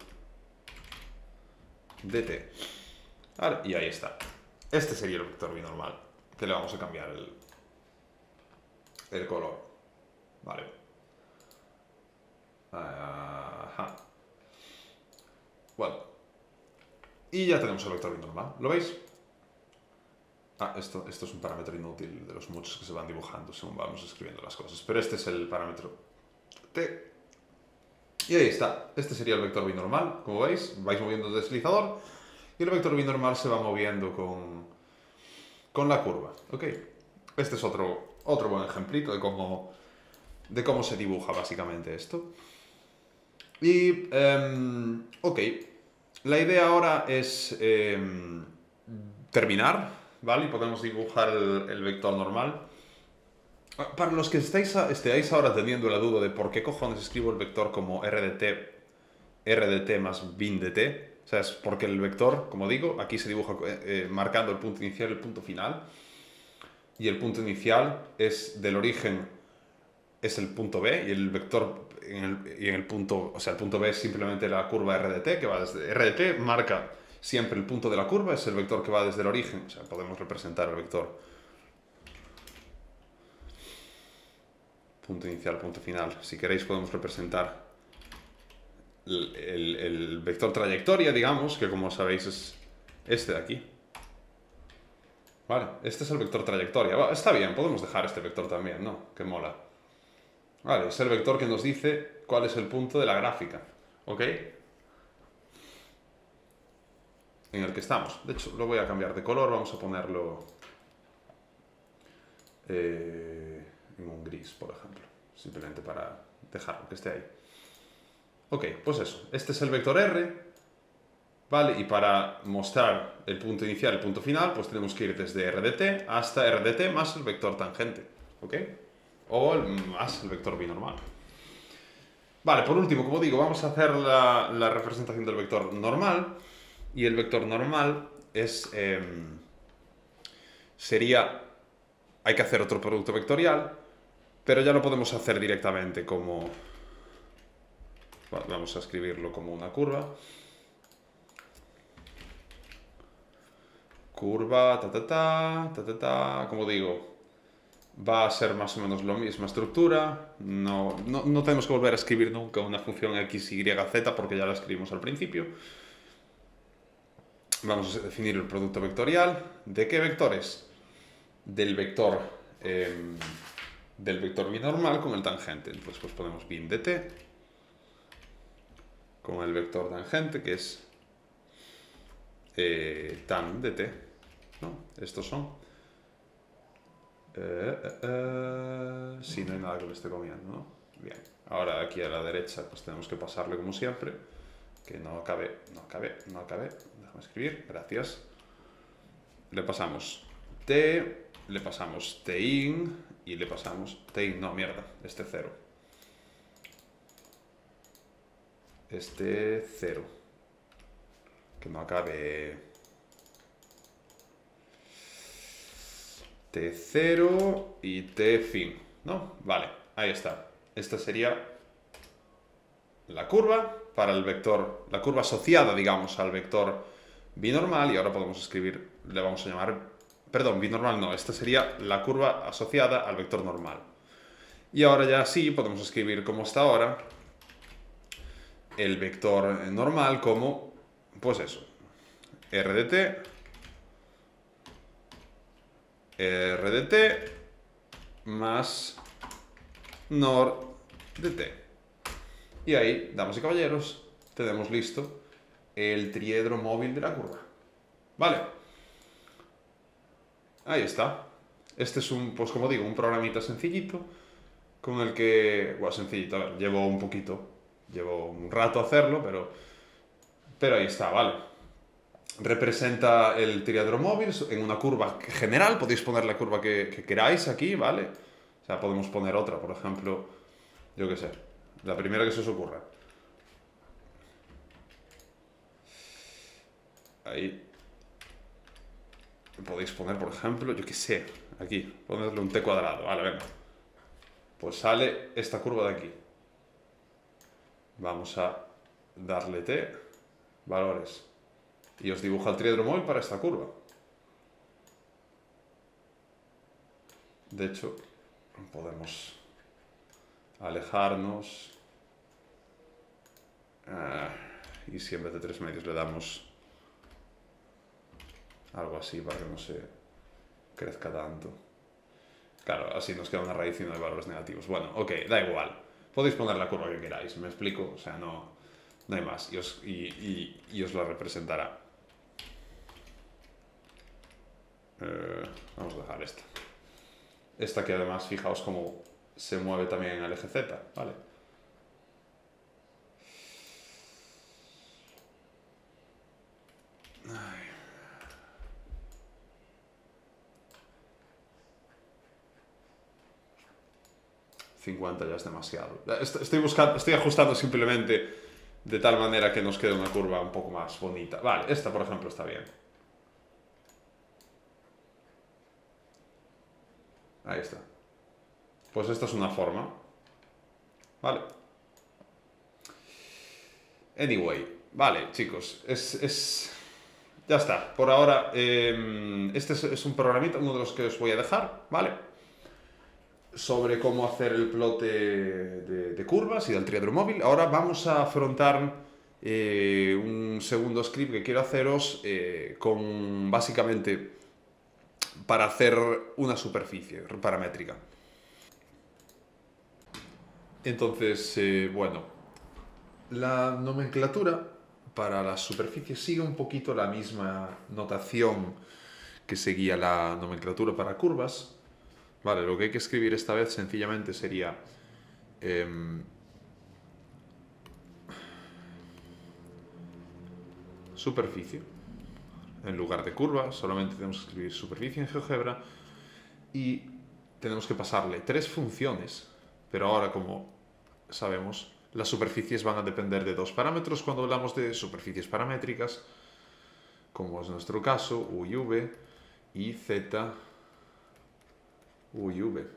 de t. Vale, y ahí está. Este sería el vector binormal, que le vamos a cambiar el color. Vale. Ajá. Bueno. Y ya tenemos el vector binormal. ¿Lo veis? Esto es un parámetro inútil de los muchos que se van dibujando según vamos escribiendo las cosas. Pero este es el parámetro t. Y ahí está. Este sería el vector binormal. Como veis, vais moviendo el deslizador y el vector binormal se va moviendo con la curva. ¿Ok? Este es otro buen ejemplito de cómo se dibuja básicamente esto. Y, ok. La idea ahora es terminar, ¿vale? Y podemos dibujar el vector normal. Para los que estéis ahora teniendo la duda de por qué cojones escribo el vector como r de t más bin de t, o sea, es porque el vector, como digo, aquí se dibuja marcando el punto inicial y el punto final, y el punto inicial es del origen, es el punto B, y el vector en el punto, o sea, el punto B es simplemente la curva r de t, que va desde r de t, marca siempre el punto de la curva, es el vector que va desde el origen, o sea, podemos representar el vector punto inicial, punto final. Si queréis podemos representar el vector trayectoria, digamos, que como sabéis es este de aquí. Vale, este es el vector trayectoria. Bueno, está bien, podemos dejar este vector también, ¿no? Que mola. Vale, es el vector que nos dice cuál es el punto de la gráfica, ¿ok? En el que estamos. De hecho, lo voy a cambiar de color, vamos a ponerlo en un gris, por ejemplo. Simplemente para dejarlo que esté ahí. Ok, pues eso. Este es el vector R, ¿vale? Y para mostrar el punto inicial y el punto final, pues tenemos que ir desde r de t hasta r de t más el vector tangente, ¿ok? O más el vector binormal. Vale, por último, como digo, vamos a hacer la representación del vector normal. Y el vector normal es... hay que hacer otro producto vectorial, pero ya lo podemos hacer directamente como... Bueno, vamos a escribirlo como una curva. Curva, como digo, va a ser más o menos la misma estructura. No tenemos que volver a escribir nunca una función x, y, z porque ya la escribimos al principio. Vamos a definir el producto vectorial. ¿De qué vectores? Del vector binormal con el tangente. Entonces pues ponemos bin de t con el vector tangente, que es tan de t, ¿no? Estos son. Sí, no hay nada que me esté comiendo, ¿no? Bien. Ahora aquí a la derecha pues tenemos que pasarle como siempre, que no cabe. Déjame escribir, gracias. Le pasamos t, le pasamos tin y le pasamos tin, no, mierda, este 0. Este 0. Que no acabe. T0 y T fin, ¿no? Vale, ahí está. Esta sería la curva para el vector, la curva asociada, digamos, al vector binormal, y ahora podemos escribir, le vamos a llamar, perdón, binormal no, esta sería la curva asociada al vector normal. Y ahora ya sí podemos escribir como está ahora el vector normal como, pues eso, r de t más nor de t. Y ahí, damas y caballeros, tenemos listo el triedro móvil de la curva. Vale. Ahí está. Este es un, pues como digo, un programita sencillito con el que, bueno, sencillito, a ver, llevo un rato hacerlo, pero ahí está, ¿vale? Representa el triedro móvil en una curva general, podéis poner la curva que queráis aquí, ¿vale? O sea, podemos poner otra, por ejemplo, yo qué sé, la primera que se os ocurra. Ahí. Podéis poner, por ejemplo, yo qué sé, aquí, ponerle un t cuadrado, vale, venga. Pues sale esta curva de aquí. Vamos a darle t, valores. Y os dibuja el triedro móvil para esta curva. De hecho, podemos alejarnos. Y si en vez de 3 medios le damos algo así para que no se crezca tanto. Claro, así nos queda una raíz y no hay valores negativos. Bueno, ok, da igual. Podéis poner la curva que queráis, me explico. O sea, no hay más. Y os la representará. Vamos a dejar esta. Esta que además, fijaos cómo se mueve también en el eje Z, ¿vale? Ay. 50 ya es demasiado. Estoy ajustando simplemente de tal manera que nos quede una curva un poco más bonita. Vale, esta por ejemplo está bien. Ahí está. Pues esta es una forma. Vale. Anyway, vale, chicos. Ya está. Por ahora, este es un programita, uno de los que os voy a dejar, ¿vale? Sobre cómo hacer el plot de curvas y del triedro móvil. Ahora vamos a afrontar un segundo script que quiero haceros con básicamente para hacer una superficie paramétrica. Entonces, bueno, la nomenclatura para las superficies sigue un poquito la misma notación que seguía la nomenclatura para curvas. Vale, lo que hay que escribir esta vez sencillamente sería superficie. En lugar de curva, solamente tenemos que escribir superficie en GeoGebra y tenemos que pasarle 3 funciones, pero ahora, como sabemos, las superficies van a depender de 2 parámetros cuando hablamos de superficies paramétricas, como es nuestro caso, u y v, y z, u y v.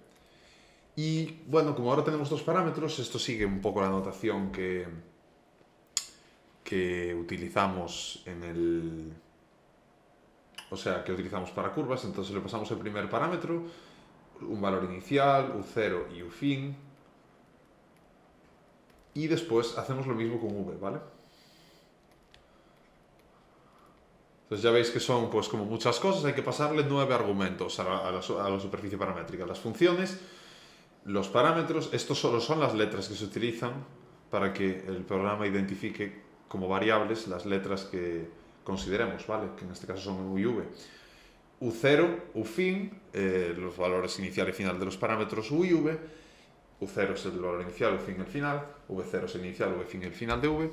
Y bueno, como ahora tenemos 2 parámetros, esto sigue un poco la notación que utilizamos en el... O sea, que utilizamos para curvas. Entonces le pasamos el primer parámetro, un valor inicial, u0 y u fin. Y después hacemos lo mismo con v, ¿vale? Entonces ya veis que son pues como muchas cosas, hay que pasarle 9 argumentos a la superficie paramétrica. Las funciones, los parámetros, estos solo son las letras que se utilizan para que el programa identifique como variables las letras que consideremos, ¿vale? Que en este caso son u y v. U0, Ufin, los valores inicial y final de los parámetros u y v. U0 es el valor inicial, Ufin el final. V0 es el inicial, Vfin el final de v.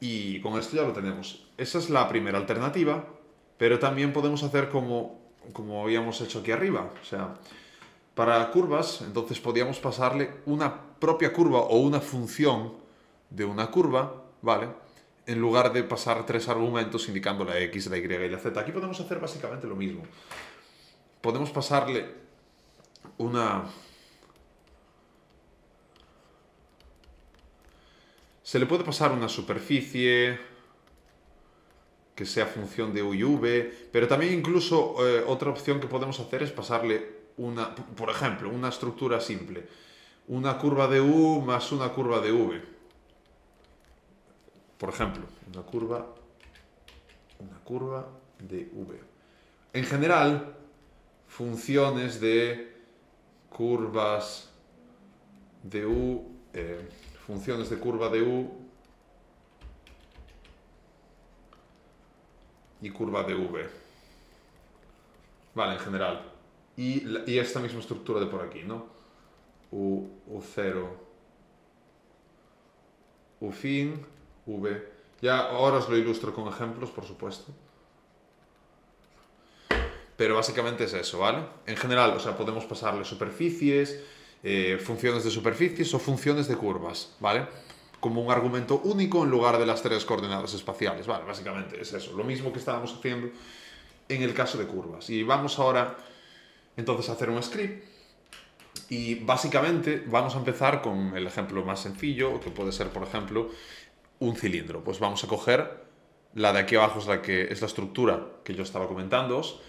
Y con esto ya lo tenemos. Esa es la primera alternativa, pero también podemos hacer como habíamos hecho aquí arriba. O sea, para curvas, entonces podíamos pasarle una propia curva o una función de una curva, ¿vale? En lugar de pasar 3 argumentos indicando la x, la y y la z. Aquí podemos hacer básicamente lo mismo. Podemos pasarle una... Se le puede pasar una superficie que sea función de u y v, pero también incluso otra opción que podemos hacer es pasarle una, por ejemplo, una estructura simple. Una curva de u más una curva de v. Por ejemplo, una curva de v. En general, funciones de curvas de u, funciones de curva de u y curva de v. Vale, en general. Y esta misma estructura de por aquí, ¿no? U0, U fin, V. Ya ahora os lo ilustro con ejemplos, por supuesto. Pero básicamente es eso, ¿vale? En general, o sea, podemos pasarle superficies, funciones de superficies o funciones de curvas, ¿vale? Como un argumento único en lugar de las 3 coordenadas espaciales, ¿vale? Básicamente es eso, lo mismo que estábamos haciendo en el caso de curvas. Y vamos ahora, entonces, a hacer un script. Y básicamente vamos a empezar con el ejemplo más sencillo, que puede ser, por ejemplo, un cilindro. Pues vamos a coger la de aquí abajo, es la estructura que yo estaba comentándoos.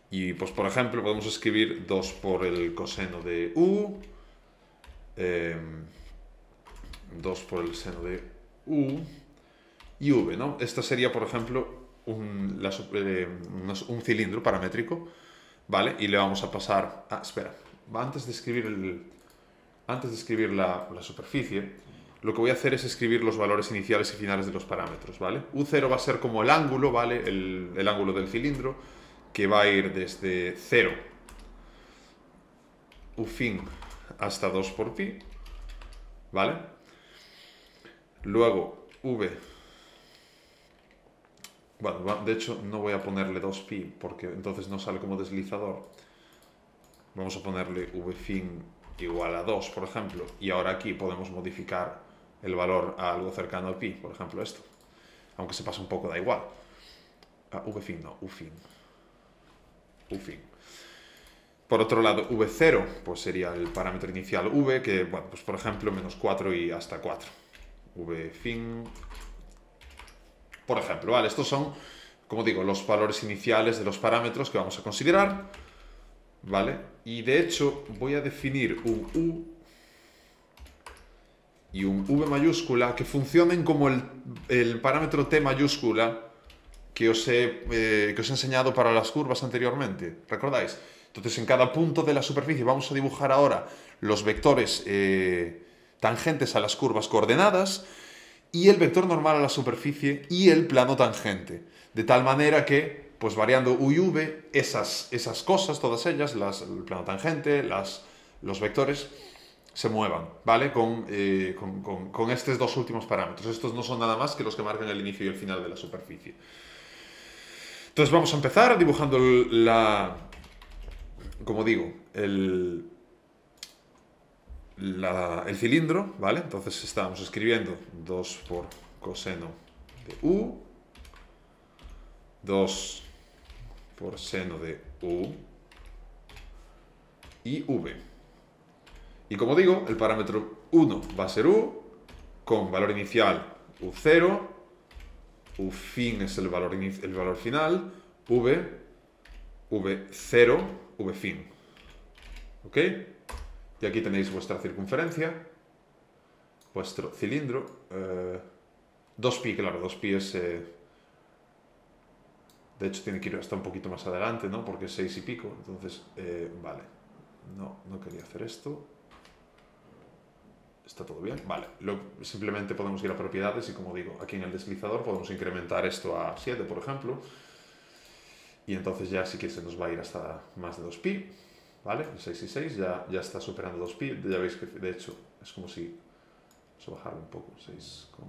Y pues, por ejemplo, podemos escribir 2 por el coseno de u, 2 por el seno de u y v, ¿no? Esta sería, por ejemplo, un cilindro paramétrico, ¿vale? Y le vamos a pasar... Ah, espera. Antes de escribir la superficie, lo que voy a hacer es escribir los valores iniciales y finales de los parámetros, ¿vale? U0 va a ser como el ángulo, ¿vale? El ángulo del cilindro, que va a ir desde 0, U fin, hasta 2 por pi, ¿vale? Luego, V. Bueno, de hecho, no voy a ponerle 2pi, porque entonces no sale como deslizador. Vamos a ponerle v fin igual a 2, por ejemplo, y ahora aquí podemos modificar el valor a algo cercano a pi, por ejemplo esto. Aunque se pasa un poco, da igual. V fin no, U fin. U fin. Por otro lado, v0, pues sería el parámetro inicial v, que, bueno, pues por ejemplo, menos 4 y hasta 4. V fin... Por ejemplo, ¿vale? Estos son, como digo, los valores iniciales de los parámetros que vamos a considerar, ¿vale? Y de hecho voy a definir un U y un V mayúscula que funcionen como el parámetro T mayúscula que os he enseñado para las curvas anteriormente. ¿Recordáis? Entonces, en cada punto de la superficie vamos a dibujar ahora los vectores tangentes a las curvas coordenadas y el vector normal a la superficie y el plano tangente. De tal manera que, pues variando u y v, esas cosas, todas ellas, el plano tangente, los vectores, se muevan, ¿vale? Con estos dos últimos parámetros. Estos no son nada más que los que marcan el inicio y el final de la superficie. Entonces vamos a empezar dibujando como digo, el cilindro, ¿vale? Entonces estamos escribiendo 2 por coseno de u, 2 por seno de u y v. Y como digo, el parámetro 1 va a ser u, con valor inicial u0, u fin es el valor final, v0, v fin. ¿Ok? Y aquí tenéis vuestra circunferencia, vuestro cilindro. 2pi, claro, 2pi es... de hecho, tiene que ir hasta un poquito más adelante, ¿no? Porque es 6 y pico. Entonces, vale. No quería hacer esto. ¿Está todo bien? Vale. Simplemente podemos ir a propiedades y, como digo, aquí en el deslizador podemos incrementar esto a 7, por ejemplo. Y entonces ya sí que se nos va a ir hasta más de 2pi. ¿Vale? El 6 y 6 ya está superando 2pi. Ya veis que, de hecho, es como si... Vamos a bajarlo un poco. 6 con...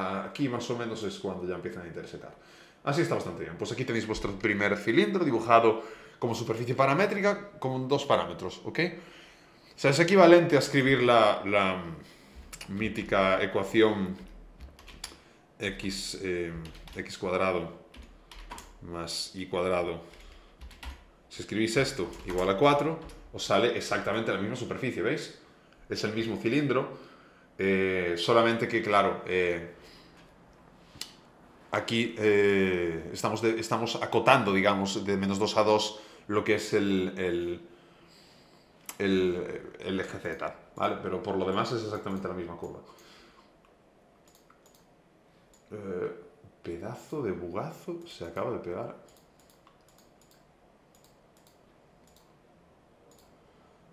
Aquí más o menos es cuando ya empiezan a intersecar. Así está bastante bien. Pues aquí tenéis vuestro primer cilindro dibujado como superficie paramétrica con 2 parámetros, ¿ok? O sea, es equivalente a escribir la mítica ecuación x cuadrado más y cuadrado. Si escribís esto igual a 4, os sale exactamente la misma superficie, ¿veis? Es el mismo cilindro. Solamente que, claro, aquí estamos acotando, digamos, de -2 a 2 lo que es el eje Z, ¿vale? Pero por lo demás es exactamente la misma curva. Pedazo de bugazo se acaba de pegar.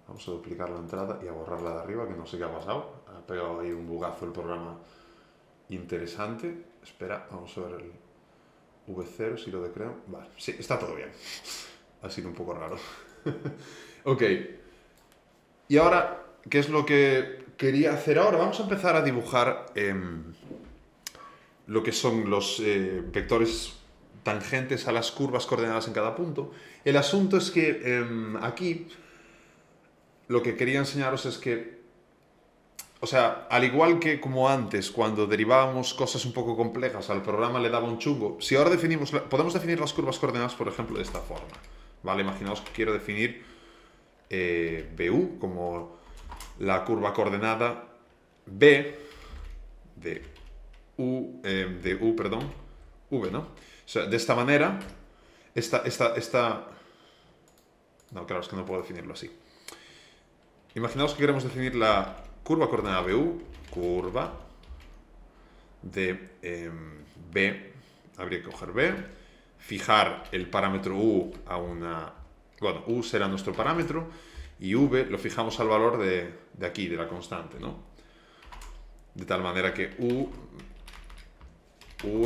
Vamos a duplicar la entrada y a borrarla de arriba, que no sé qué ha pasado. Ha pegado ahí un bugazo el programa interesante. Espera, vamos a ver el V0 si lo decreo. Vale, sí, está todo bien. Ha sido un poco raro. Ok. Y ahora, ¿qué es lo que quería hacer ahora? Vamos a empezar a dibujar lo que son los vectores tangentes a las curvas coordenadas en cada punto. El asunto es que aquí lo que quería enseñaros es que, o sea, al igual que como antes, cuando derivábamos cosas un poco complejas, al programa le daba un chungo, si ahora podemos definir las curvas coordenadas, por ejemplo, de esta forma. ¿Vale? Imaginaos que quiero definir BU como la curva coordenada B de perdón, V, ¿no? O sea, de esta manera, no, claro, es que no puedo definirlo así. Imaginaos que queremos definir la curva coordenada BU, curva de B, habría que coger B, fijar el parámetro U a una... Bueno, U será nuestro parámetro y V lo fijamos al valor de aquí, de la constante, ¿no? De tal manera que U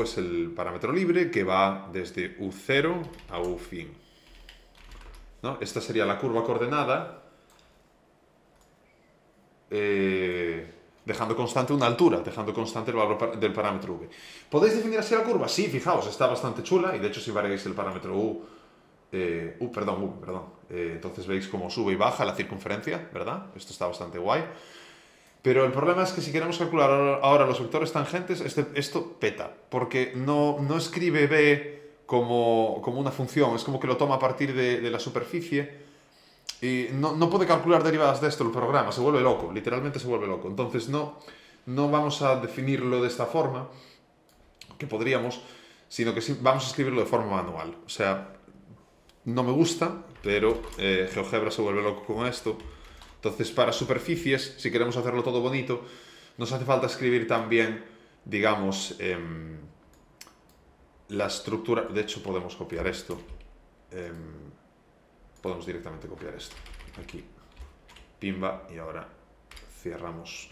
es el parámetro libre que va desde U0 a U fin, ¿no? Esta sería la curva coordenada dejando constante una altura, dejando constante el valor del parámetro V. ¿Podéis definir así la curva? Sí, fijaos, está bastante chula y de hecho si variáis el parámetro U, perdón, entonces veis cómo sube y baja la circunferencia, ¿verdad? Esto está bastante guay. Pero el problema es que si queremos calcular ahora los vectores tangentes, esto peta, porque no escribe B como una función, es como que lo toma a partir de la superficie y no puede calcular derivadas de esto el programa, se vuelve loco, literalmente se vuelve loco. Entonces no vamos a definirlo de esta forma, que podríamos, sino que vamos a escribirlo de forma manual. O sea, no me gusta, pero GeoGebra se vuelve loco con esto. Entonces, para superficies, si queremos hacerlo todo bonito, nos hace falta escribir también, digamos, la estructura. De hecho, podemos copiar esto. Podemos directamente copiar esto. Aquí. Pimba. Y ahora cerramos.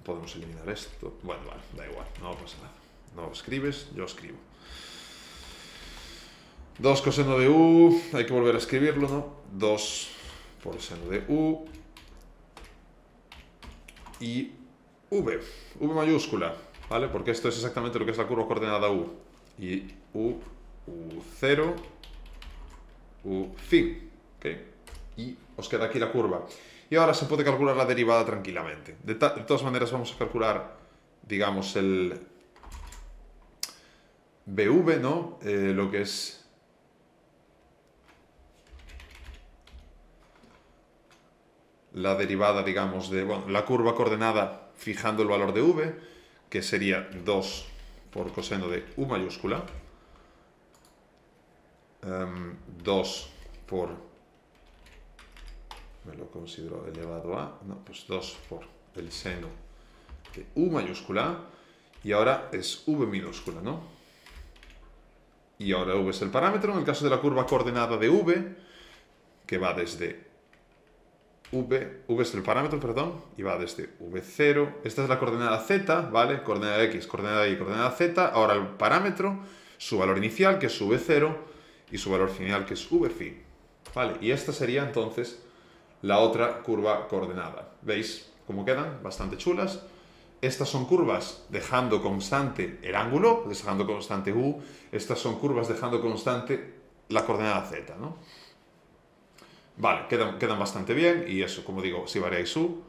Podemos eliminar esto. Bueno, vale, da igual. No pasa nada. No escribes, yo escribo. 2 coseno de U. Hay que volver a escribirlo, ¿no? 2 por el seno de U y V mayúscula, ¿vale? Porque esto es exactamente lo que es la curva coordenada U. Y U0, U fin, ¿ok? Y os queda aquí la curva. Y ahora se puede calcular la derivada tranquilamente. De todas maneras vamos a calcular, digamos, el BV, ¿no? Lo que es la derivada, digamos, de la curva coordenada fijando el valor de V, que sería 2 por coseno de U mayúscula, 2 por, me lo considero elevado a, no, pues 2 por el seno de U mayúscula, y ahora es V minúscula, ¿no? Y ahora V es el parámetro, en el caso de la curva coordenada de V, que va desde V es el parámetro, perdón, y va desde V0. Esta es la coordenada Z, ¿vale? Coordenada X, coordenada Y, coordenada Z. Ahora el parámetro, su valor inicial, que es V0, y su valor final, que es V fin. ¿Vale? Y esta sería entonces la otra curva coordenada. ¿Veis cómo quedan? Bastante chulas. Estas son curvas dejando constante el ángulo, dejando constante U. Estas son curvas dejando constante la coordenada Z, ¿no? Vale, quedan bastante bien y eso, como digo, si variáis U,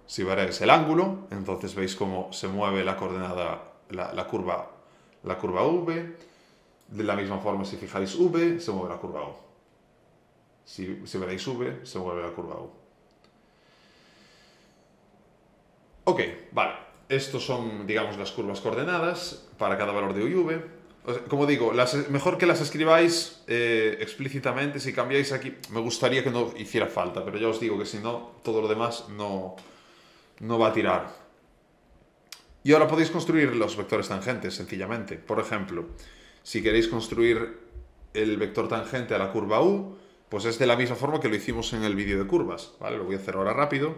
si variáis el ángulo, entonces veis cómo se mueve la coordenada, la curva V. De la misma forma, si fijáis V, se mueve la curva U. Si veréis V, se mueve la curva U. Ok, vale. Estos son, digamos, las curvas coordenadas para cada valor de u y v. O sea, como digo, mejor que las escribáis explícitamente. Si cambiáis aquí, me gustaría que no hiciera falta, pero ya os digo que si no, todo lo demás no va a tirar. Y ahora podéis construir los vectores tangentes, sencillamente. Por ejemplo, si queréis construir el vector tangente a la curva u, pues es de la misma forma que lo hicimos en el vídeo de curvas, ¿vale? Lo voy a hacer ahora rápido.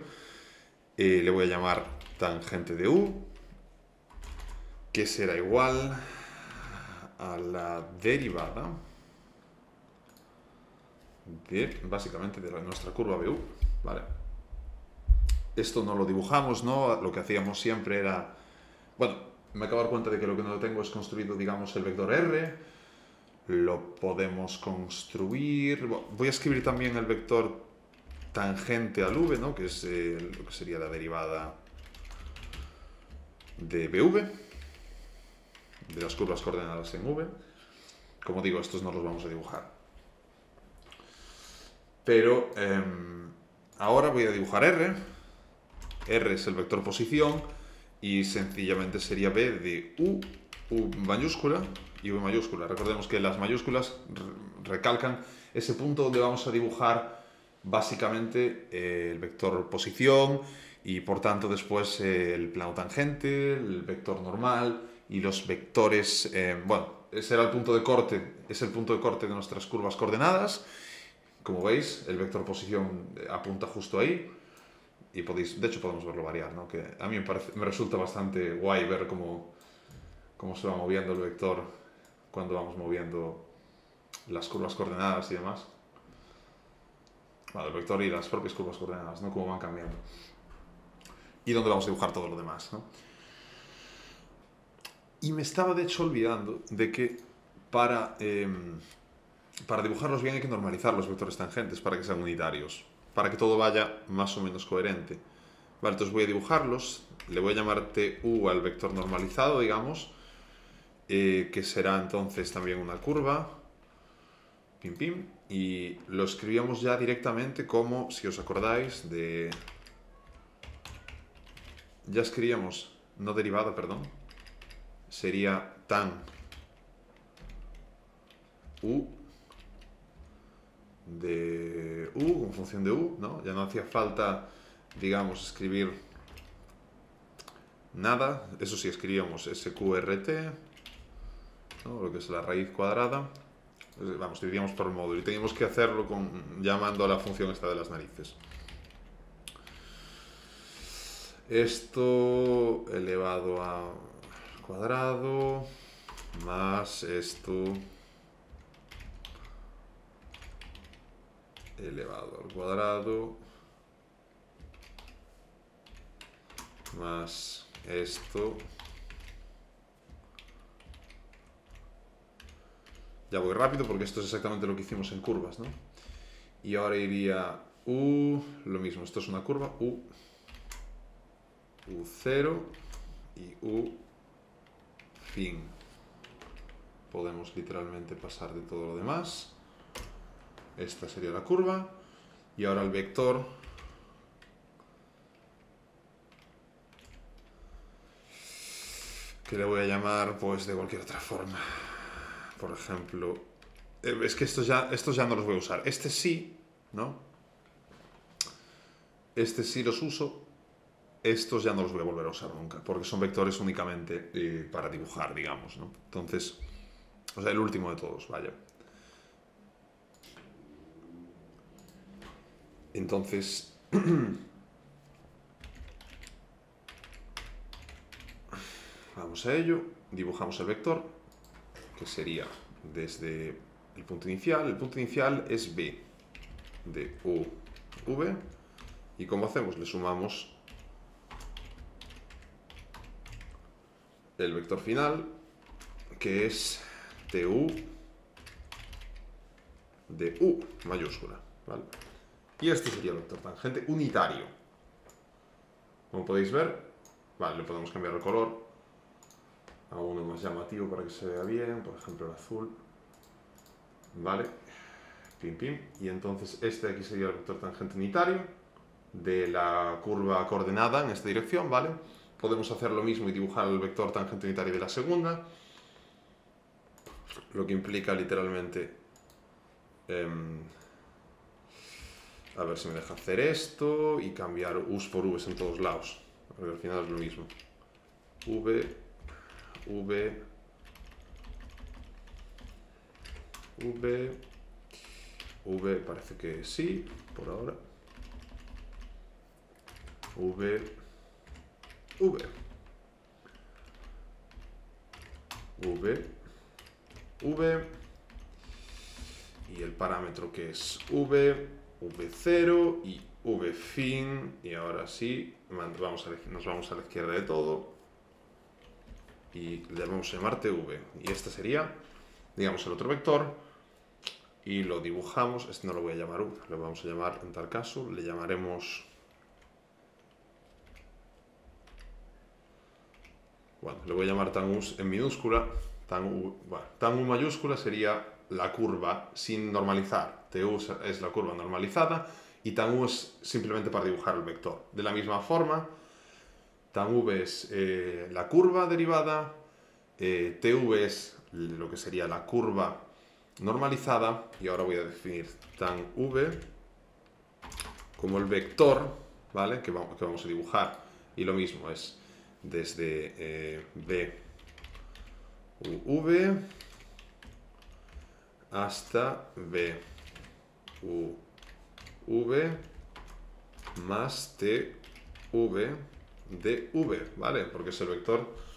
Le voy a llamar tangente de u, que será igual a la derivada básicamente de nuestra curva BU, ¿vale? Esto no lo dibujamos, ¿no? Lo que hacíamos siempre era... Bueno, me acabo de dar cuenta de que lo que no tengo es construido, digamos, el vector R. Lo podemos construir... Bueno, voy a escribir también el vector tangente al v, ¿no? Que es lo que sería la derivada de BV, de las curvas coordenadas en V. Como digo, estos no los vamos a dibujar. Pero ahora voy a dibujar R. R es el vector posición y sencillamente sería B de U mayúscula y V mayúscula. Recordemos que las mayúsculas recalcan ese punto donde vamos a dibujar básicamente el vector posición y por tanto después el plano tangente, el vector normal y los vectores, bueno, ese era el punto de corte, es el punto de corte de nuestras curvas coordenadas. Como veis, el vector posición apunta justo ahí y podéis, de hecho podemos verlo variar, ¿no? Que a mí me resulta bastante guay ver cómo se va moviendo el vector cuando vamos moviendo las curvas coordenadas y demás. Bueno, el vector y las propias curvas coordenadas, ¿no? Cómo van cambiando. Y dónde vamos a dibujar todo lo demás, ¿no? Y me estaba de hecho olvidando de que para dibujarlos bien hay que normalizar los vectores tangentes para que sean unitarios, para que todo vaya más o menos coherente. Vale, entonces voy a dibujarlos, le voy a llamar TU al vector normalizado, digamos, que será entonces también una curva, pim pim, y lo escribíamos ya directamente como, si os acordáis, ya escribíamos, no derivada, perdón, sería tan U de U, como función de U, ¿no? Ya no hacía falta, digamos, escribir nada. Eso sí, escribíamos SQRT, ¿no? Lo que es la raíz cuadrada. Vamos, dividíamos por módulo y teníamos que hacerlo llamando a la función esta de las narices. Esto elevado a cuadrado más esto elevado al cuadrado más esto. Ya voy rápido porque esto es exactamente lo que hicimos en curvas, ¿no? Y ahora iría U, lo mismo, esto es una curva, U0 y U fin. Podemos literalmente pasar de todo lo demás. Esta sería la curva. Y ahora el vector. Que le voy a llamar, pues, de cualquier otra forma. Por ejemplo, es que estos ya no los voy a usar. Este sí, ¿no? Este sí los uso. Estos ya no los voy a volver a usar nunca, porque son vectores únicamente para dibujar, digamos, ¿no? Entonces, o sea, el último de todos, vaya. Entonces, vamos a ello, dibujamos el vector, que sería desde el punto inicial es B de U, V, y como hacemos, le sumamos el vector final, que es TU de U mayúscula, ¿vale? Y este sería el vector tangente unitario. Como podéis ver, vale, le podemos cambiar el color a uno más llamativo para que se vea bien, por ejemplo el azul, ¿vale? Pim, pim. Y entonces este de aquí sería el vector tangente unitario, de la curva coordenada en esta dirección, ¿vale? Podemos hacer lo mismo y dibujar el vector tangente unitario de la segunda, lo que implica literalmente... a ver si me deja hacer esto y cambiar u's por v's en todos lados. Porque al final es lo mismo. V, V, V, V, parece que sí, por ahora. V, V, V, V, y el parámetro que es V, V0 y V fin, y ahora sí, nos vamos a la izquierda de todo, y le vamos a llamar TV, y este sería, digamos, el otro vector, y lo dibujamos. Este no lo voy a llamar U, lo vamos a llamar, en tal caso, le llamaremos... Bueno, le voy a llamar tan U en minúscula, tan U mayúscula sería la curva sin normalizar. TU es la curva normalizada y tan U es simplemente para dibujar el vector. De la misma forma, tan V es la curva derivada, TV es lo que sería la curva normalizada, y ahora voy a definir tan V como el vector, ¿vale? Que vamos a dibujar, y lo mismo es desde B, U, V hasta B, U, V más T, V, de V, ¿vale? Porque es el vector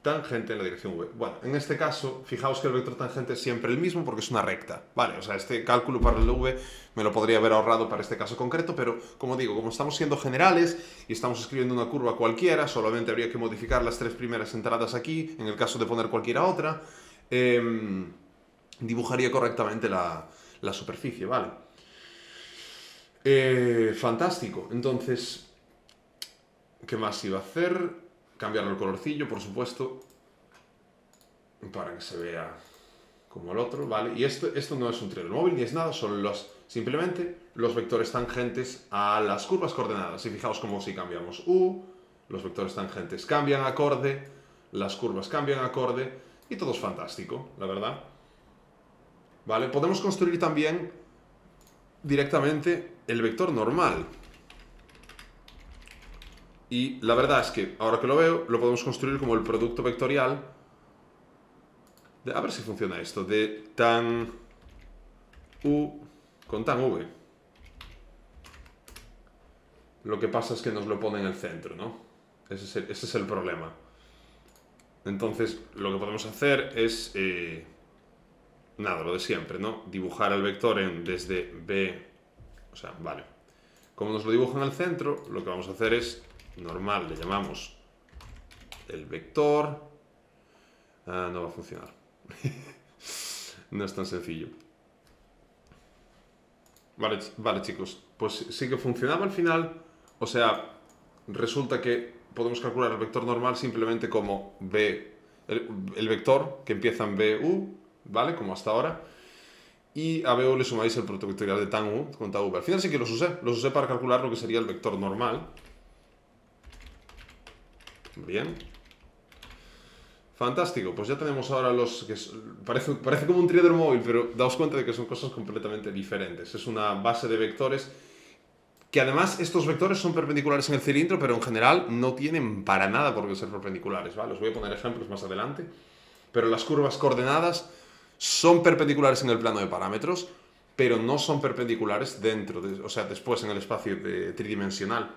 tangente en la dirección V. Bueno, en este caso, fijaos que el vector tangente es siempre el mismo porque es una recta, ¿vale? O sea, este cálculo para el V me lo podría haber ahorrado para este caso concreto, pero como digo, como estamos siendo generales y estamos escribiendo una curva cualquiera, solamente habría que modificar las tres primeras entradas aquí, en el caso de poner cualquiera otra, dibujaría correctamente la superficie, ¿vale? Fantástico. Entonces, ¿qué más iba a hacer? Cambiarle el colorcillo, por supuesto, para que se vea como el otro, ¿vale? Y esto no es un trioide móvil ni es nada, son simplemente los vectores tangentes a las curvas coordenadas. Y fijaos como si cambiamos U, los vectores tangentes cambian acorde, las curvas cambian acorde, y todo es fantástico, la verdad. ¿Vale? Podemos construir también directamente el vector normal. Y la verdad es que, ahora que lo veo, lo podemos construir como el producto vectorial de, a ver si funciona esto, de tan U con tan V. Lo que pasa es que nos lo pone en el centro, ¿no? Ese es el problema. Entonces, lo que podemos hacer es, nada, lo de siempre, ¿no? Dibujar el vector desde B, o sea, vale. Como nos lo dibuja en el centro, lo que vamos a hacer es normal, le llamamos el vector. No va a funcionar. No es tan sencillo. Vale, chicos, pues sí que funcionaba al final. O sea, resulta que podemos calcular el vector normal simplemente como B, el vector que empieza en BU, ¿vale? Como hasta ahora. Y a BU le sumáis el producto vectorial de tan U con tan V. Al final sí que los usé para calcular lo que sería el vector normal. Bien. Fantástico, pues ya tenemos ahora parece como un trioeder móvil, pero daos cuenta de que son cosas completamente diferentes. Es una base de vectores que además estos vectores son perpendiculares en el cilindro, pero en general no tienen para nada por qué ser perpendiculares, ¿vale? Os voy a poner ejemplos más adelante. Pero las curvas coordenadas son perpendiculares en el plano de parámetros, pero no son perpendiculares o sea, después en el espacio tridimensional.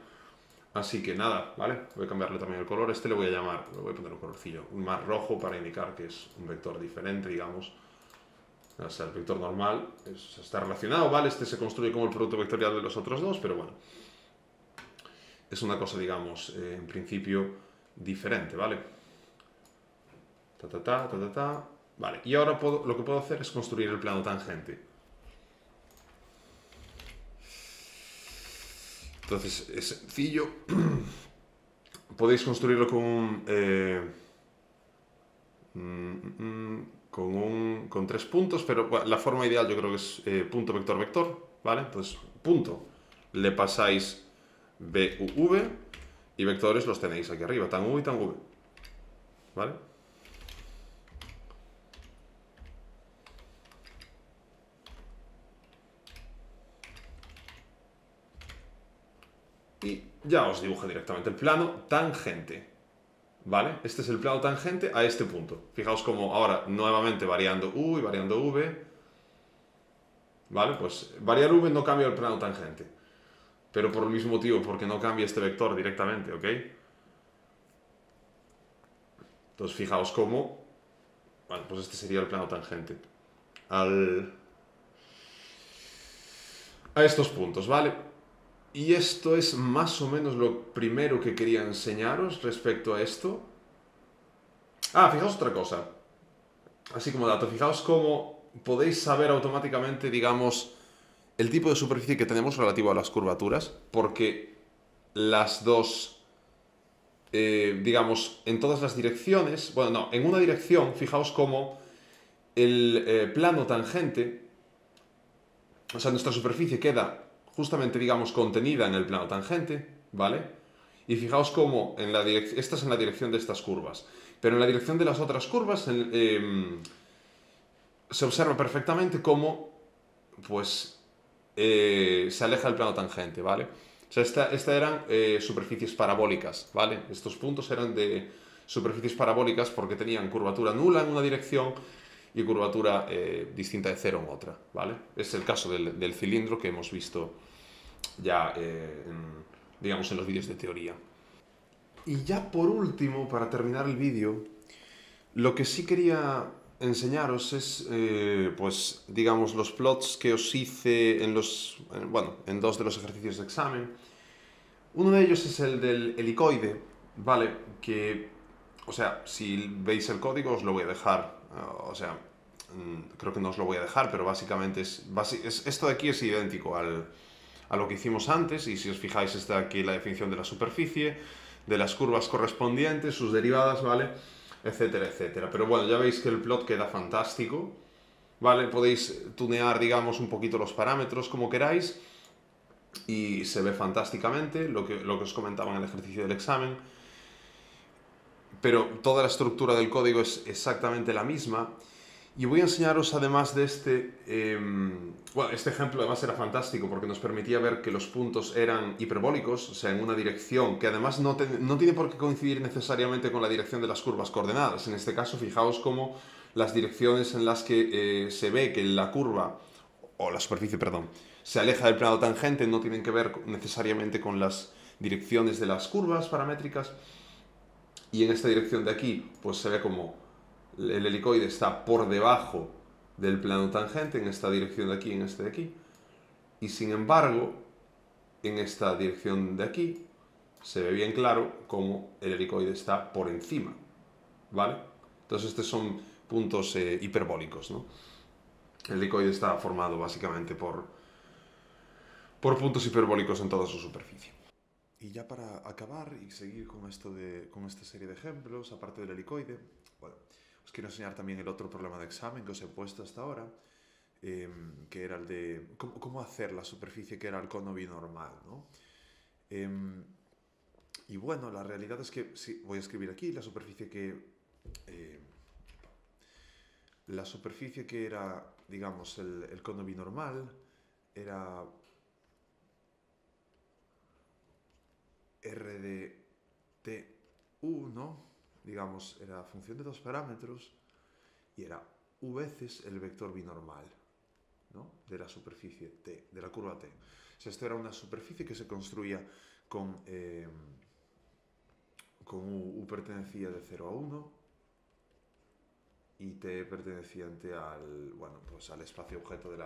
Así que nada, ¿vale? Voy a cambiarle también el color. Este le voy a poner un colorcillo más rojo para indicar que es un vector diferente, digamos. O sea, el vector normal está relacionado, ¿vale? Este se construye como el producto vectorial de los otros dos, pero bueno. Es una cosa, digamos, en principio diferente, ¿vale? Vale, y ahora lo que puedo hacer es construir el plano tangente. Entonces, es sencillo. Podéis construirlo con 3 puntos, pero bueno, la forma ideal yo creo que es punto, vector, vector, ¿vale? Entonces, punto. le pasáis BUV y vectores los tenéis aquí arriba, tan U y tan V. ¿Vale? Y ya os dibujo directamente el plano tangente. ¿Vale? Este es el plano tangente a este punto. Fijaos como ahora nuevamente variando U y variando V. ¿Vale? Pues variar V no cambia el plano tangente. Pero por el mismo motivo, porque no cambia este vector directamente, ¿ok? Entonces fijaos cómo... Bueno, pues este sería el plano tangente. A estos puntos, ¿vale? Y esto es más o menos lo primero que quería enseñaros respecto a esto. Ah, fijaos otra cosa. Así como dato, fijaos cómo podéis saber automáticamente, digamos, el tipo de superficie que tenemos relativo a las curvaturas, porque las dos, digamos, en todas las direcciones, bueno, no, en una dirección, fijaos cómo el plano tangente, o sea, nuestra superficie queda justamente, digamos, contenida en el plano tangente, ¿vale? Y fijaos cómo en la esta es en la dirección de estas curvas, pero en la dirección de las otras curvas se observa perfectamente cómo, pues, se aleja el plano tangente, ¿vale? O sea, estas eran superficies parabólicas, ¿vale? Estos puntos eran de superficies parabólicas porque tenían curvatura nula en una dirección y curvatura distinta de cero en otra, ¿vale? Es el caso del cilindro que hemos visto ya, digamos, en los vídeos de teoría. Y ya por último, para terminar el vídeo, lo que sí quería enseñaros es, pues, digamos, los plots que os hice bueno, en dos de los ejercicios de examen. Uno de ellos es el del helicoide, ¿vale? Que, o sea, si veis el código os lo voy a dejar, o sea, creo que no os lo voy a dejar, pero básicamente esto de aquí es idéntico a lo que hicimos antes, y si os fijáis está aquí la definición de la superficie, de las curvas correspondientes, sus derivadas, ¿vale? Etcétera, etcétera. Pero bueno, ya veis que el plot queda fantástico, ¿vale? Podéis tunear, digamos, un poquito los parámetros como queráis, y se ve fantásticamente lo que os comentaba en el ejercicio del examen, pero toda la estructura del código es exactamente la misma. Y voy a enseñaros además de bueno, este ejemplo además era fantástico porque nos permitía ver que los puntos eran hiperbólicos, o sea, en una dirección que además no tiene por qué coincidir necesariamente con la dirección de las curvas coordenadas. En este caso, fijaos cómo las direcciones en las que se ve que la curva, o la superficie, perdón, se aleja del plano tangente no tienen que ver necesariamente con las direcciones de las curvas paramétricas. Y en esta dirección de aquí, pues se ve como el helicoide está por debajo del plano tangente, en esta dirección de aquí, en este de aquí. Y sin embargo, en esta dirección de aquí, se ve bien claro cómo el helicoide está por encima, ¿vale? Entonces estos son puntos hiperbólicos, ¿no? El helicoide está formado básicamente por puntos hiperbólicos en toda su superficie. Y ya para acabar y seguir con con esta serie de ejemplos, aparte del helicoide, bueno, os quiero enseñar también el otro problema de examen que os he puesto hasta ahora, que era el de cómo hacer la superficie que era el cono binormal, ¿no? Y bueno, la realidad es que, sí, voy a escribir aquí la superficie eh, era, digamos, el cono binormal, era R de TU, ¿no? Digamos, era función de dos parámetros y era U veces el vector binormal, ¿no? De la superficie T, de la curva T. O sea, esto era una superficie que se construía con U pertenecía de 0 a 1 y T perteneciente bueno, pues al espacio objeto de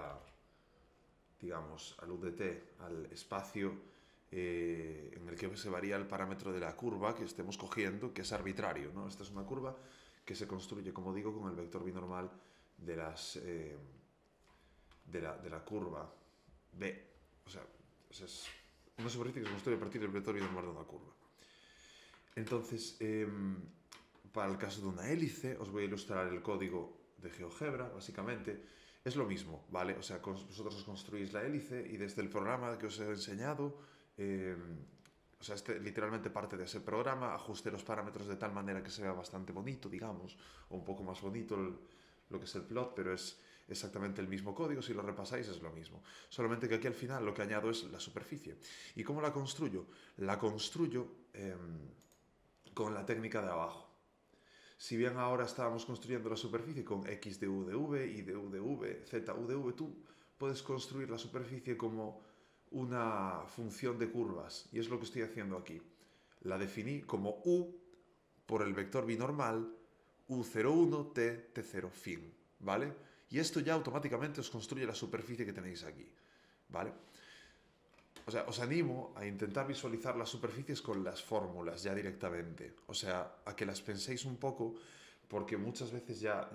digamos, al U de T, al espacio en el que se varía el parámetro de la curva que estemos cogiendo, que es arbitrario, ¿no? Esta es una curva que se construye, como digo, con el vector binormal de la curva B. O sea, es una superficie que se construye a partir del vector binormal de una curva. Entonces, para el caso de una hélice, os voy a ilustrar el código de GeoGebra, básicamente, es lo mismo, ¿vale? O sea, vosotros os construís la hélice y desde el programa que os he enseñado, o sea, este literalmente parte de ese programa, ajuste los parámetros de tal manera que se vea bastante bonito, digamos, o un poco más bonito lo que es el plot, pero es exactamente el mismo código, si lo repasáis es lo mismo. Solamente que aquí al final lo que añado es la superficie. ¿Y cómo la construyo? La construyo con la técnica de abajo. Si bien ahora estábamos construyendo la superficie con XDUDV, IDUDV, ZUDV, tú puedes construir la superficie como una función de curvas. Y es lo que estoy haciendo aquí. La definí como U por el vector binormal U01, T, T0, fin. ¿Vale? Y esto ya automáticamente os construye la superficie que tenéis aquí. ¿Vale? O sea, os animo a intentar visualizar las superficies con las fórmulas ya directamente. O sea, a que las penséis un poco, porque muchas veces ya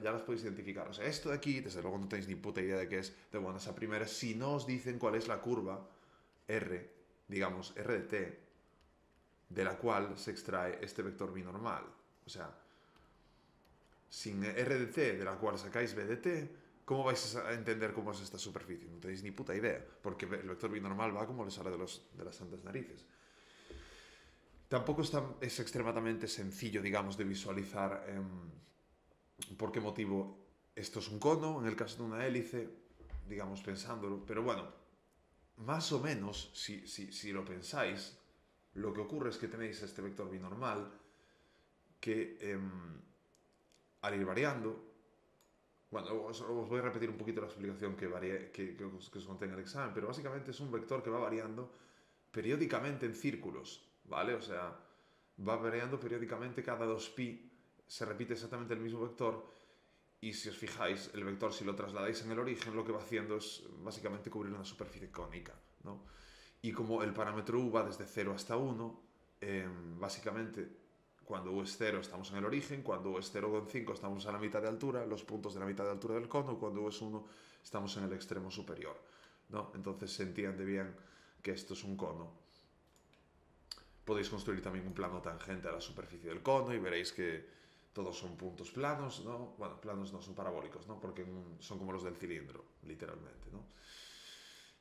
las podéis identificar. O sea, esto de aquí, desde luego no tenéis ni puta idea de qué es de buenas a primeras, si no os dicen cuál es la curva R, digamos, R de t, de la cual se extrae este vector binormal. O sea, sin R de t, de la cual sacáis B de t, ¿cómo vais a entender cómo es esta superficie? No tenéis ni puta idea, porque el vector binormal va como le sale de las santas narices. Tampoco es extremadamente sencillo, digamos, de visualizar por qué motivo esto es un cono, en el caso de una hélice, digamos, pensándolo. Pero bueno, más o menos, si lo pensáis, lo que ocurre es que tenéis este vector binormal que al ir variando, bueno, os voy a repetir un poquito la explicación que os conté en el examen, pero básicamente es un vector que va variando periódicamente en círculos, ¿vale? O sea, va variando periódicamente cada 2pi, se repite exactamente el mismo vector, y si os fijáis, el vector, si lo trasladáis en el origen, lo que va haciendo es básicamente cubrir una superficie cónica, ¿no? Y como el parámetro u va desde 0 hasta 1, básicamente cuando u es 0 estamos en el origen, cuando u es 0,5 estamos a la mitad de altura, los puntos de la mitad de altura del cono, cuando u es 1 estamos en el extremo superior, ¿no? Entonces se entiende bien que esto es un cono. Podéis construir también un plano tangente a la superficie del cono y veréis que todos son puntos planos, ¿no? Bueno, planos no, son parabólicos, ¿no? Porque son como los del cilindro, literalmente, ¿no?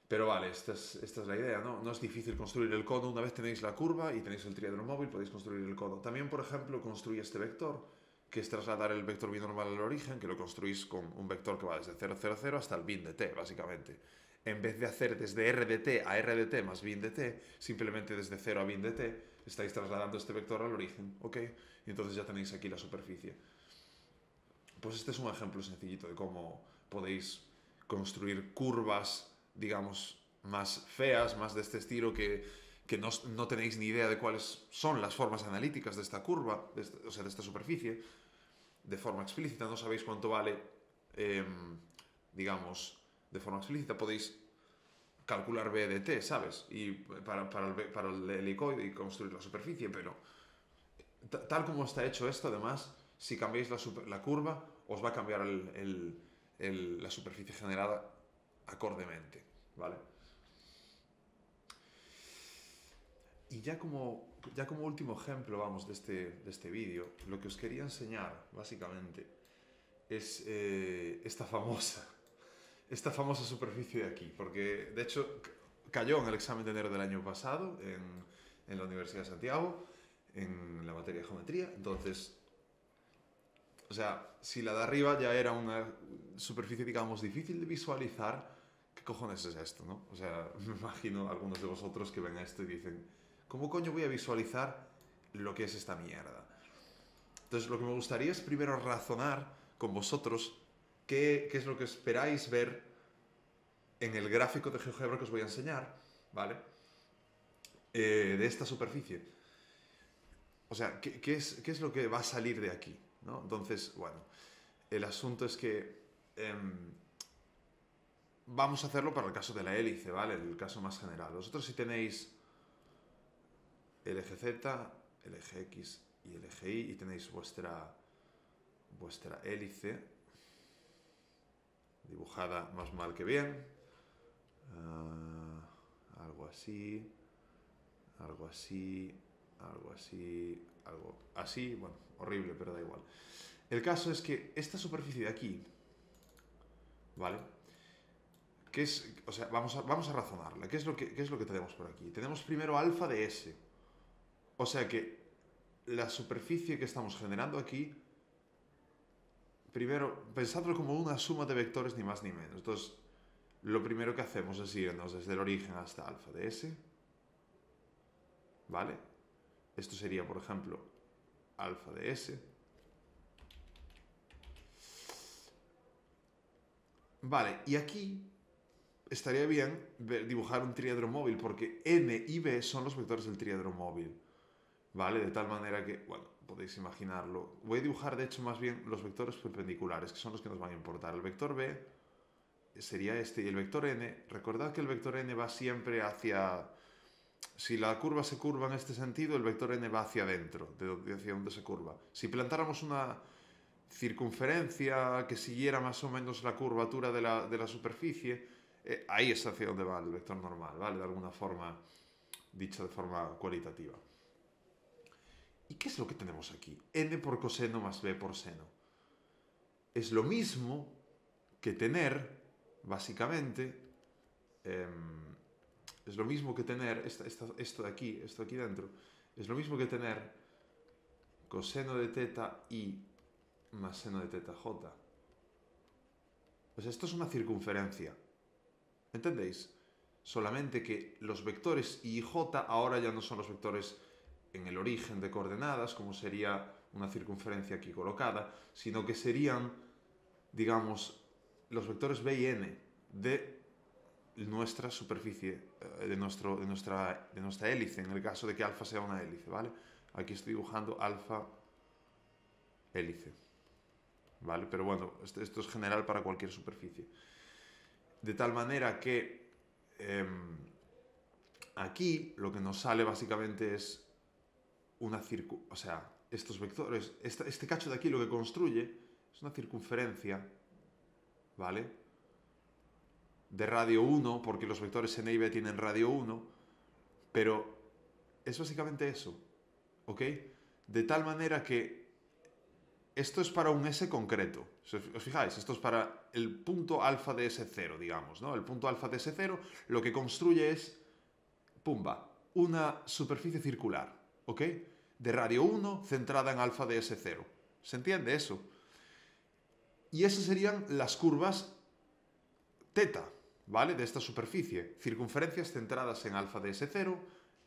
Pero vale, esta es la idea, ¿no? No es difícil construir el cono. Una vez tenéis la curva y tenéis el triedro móvil, podéis construir el cono. También, por ejemplo, construye este vector, que es trasladar el vector binormal al origen, que lo construís con un vector que va desde 0, 0, 0 hasta el bin de t, básicamente. En vez de hacer desde r de t a r de t más bin de t, simplemente desde 0 a bin de t, estáis trasladando este vector al origen, ¿ok? Y entonces ya tenéis aquí la superficie. Pues este es un ejemplo sencillito de cómo podéis construir curvas, digamos, más feas, más de este estilo, que no tenéis ni idea de cuáles son las formas analíticas de esta curva, o sea, de esta superficie, de forma explícita, no sabéis cuánto vale, digamos, de forma explícita podéis calcular B de t, ¿sabes? Y para el helicoide y construir la superficie, pero tal como está hecho esto, además, si cambiáis la curva, os va a cambiar la superficie generada acordemente, ¿vale? Y ya como último ejemplo, vamos, de este vídeo, lo que os quería enseñar, básicamente, es esta famosa superficie de aquí, porque de hecho cayó en el examen de enero del año pasado en la Universidad de Santiago, en la materia de geometría. Entonces, o sea, si la de arriba ya era una superficie, digamos, difícil de visualizar, ¿qué cojones es esto, no? O sea, me imagino a algunos de vosotros que ven esto y dicen, ¿cómo coño voy a visualizar lo que es esta mierda? Entonces, lo que me gustaría es primero razonar con vosotros qué es lo que esperáis ver en el gráfico de GeoGebra que os voy a enseñar, ¿vale? De esta superficie. O sea, ¿qué es lo que va a salir de aquí? ¿No? Entonces, bueno, el asunto es que vamos a hacerlo para el caso de la hélice, ¿vale? El caso más general. Vosotros si tenéis el eje Z, el eje X y el eje Y y tenéis vuestra hélice dibujada más mal que bien, algo así, algo así, algo así, algo así, bueno, horrible, pero da igual. El caso es que esta superficie de aquí, ¿vale? Que es, o sea, vamos a razonarla. ¿Qué es lo que tenemos por aquí? Tenemos primero alfa de S. O sea que la superficie que estamos generando aquí, primero, pensadlo como una suma de vectores ni más ni menos. Entonces, lo primero que hacemos es irnos desde el origen hasta alfa de S, ¿vale? Esto sería, por ejemplo, alfa de S. Vale, y aquí estaría bien dibujar un triedro móvil, porque N y B son los vectores del triedro móvil, ¿vale? De tal manera que, bueno, podéis imaginarlo. Voy a dibujar, de hecho, más bien los vectores perpendiculares, que son los que nos van a importar. El vector B sería este, y el vector N, recordad que el vector N va siempre hacia... Si la curva se curva en este sentido, el vector N va hacia adentro, hacia donde se curva. Si plantáramos una circunferencia que siguiera más o menos la curvatura de la superficie, ahí es hacia donde va el vector normal, ¿vale? De alguna forma, dicho de forma cualitativa. ¿Y qué es lo que tenemos aquí? N por coseno más B por seno. Es lo mismo que tener, básicamente, es lo mismo que tener, esto de aquí, esto de aquí dentro, es lo mismo que tener coseno de teta i más seno de teta j. O sea, esto es una circunferencia. ¿Entendéis? Solamente que los vectores i y j ahora ya no son los vectores en el origen de coordenadas, como sería una circunferencia aquí colocada, sino que serían, digamos, los vectores b y n de nuestra superficie, de nuestra hélice, en el caso de que alfa sea una hélice, ¿vale? Aquí estoy dibujando alfa hélice, ¿vale? Pero bueno, esto es general para cualquier superficie. De tal manera que aquí lo que nos sale básicamente es una o sea, estos vectores, este cacho de aquí lo que construye es una circunferencia, ¿vale? De radio 1, porque los vectores n y b tienen radio 1, pero es básicamente eso, ¿ok? De tal manera que esto es para un S concreto. ¿Os fijáis? Esto es para el punto alfa de S0, digamos, ¿no? El punto alfa de S0 lo que construye es, pumba, una superficie circular, ¿ok? De radio 1 centrada en alfa de S0. ¿Se entiende eso? Y esas serían las curvas teta, ¿vale? De esta superficie. Circunferencias centradas en alfa de S0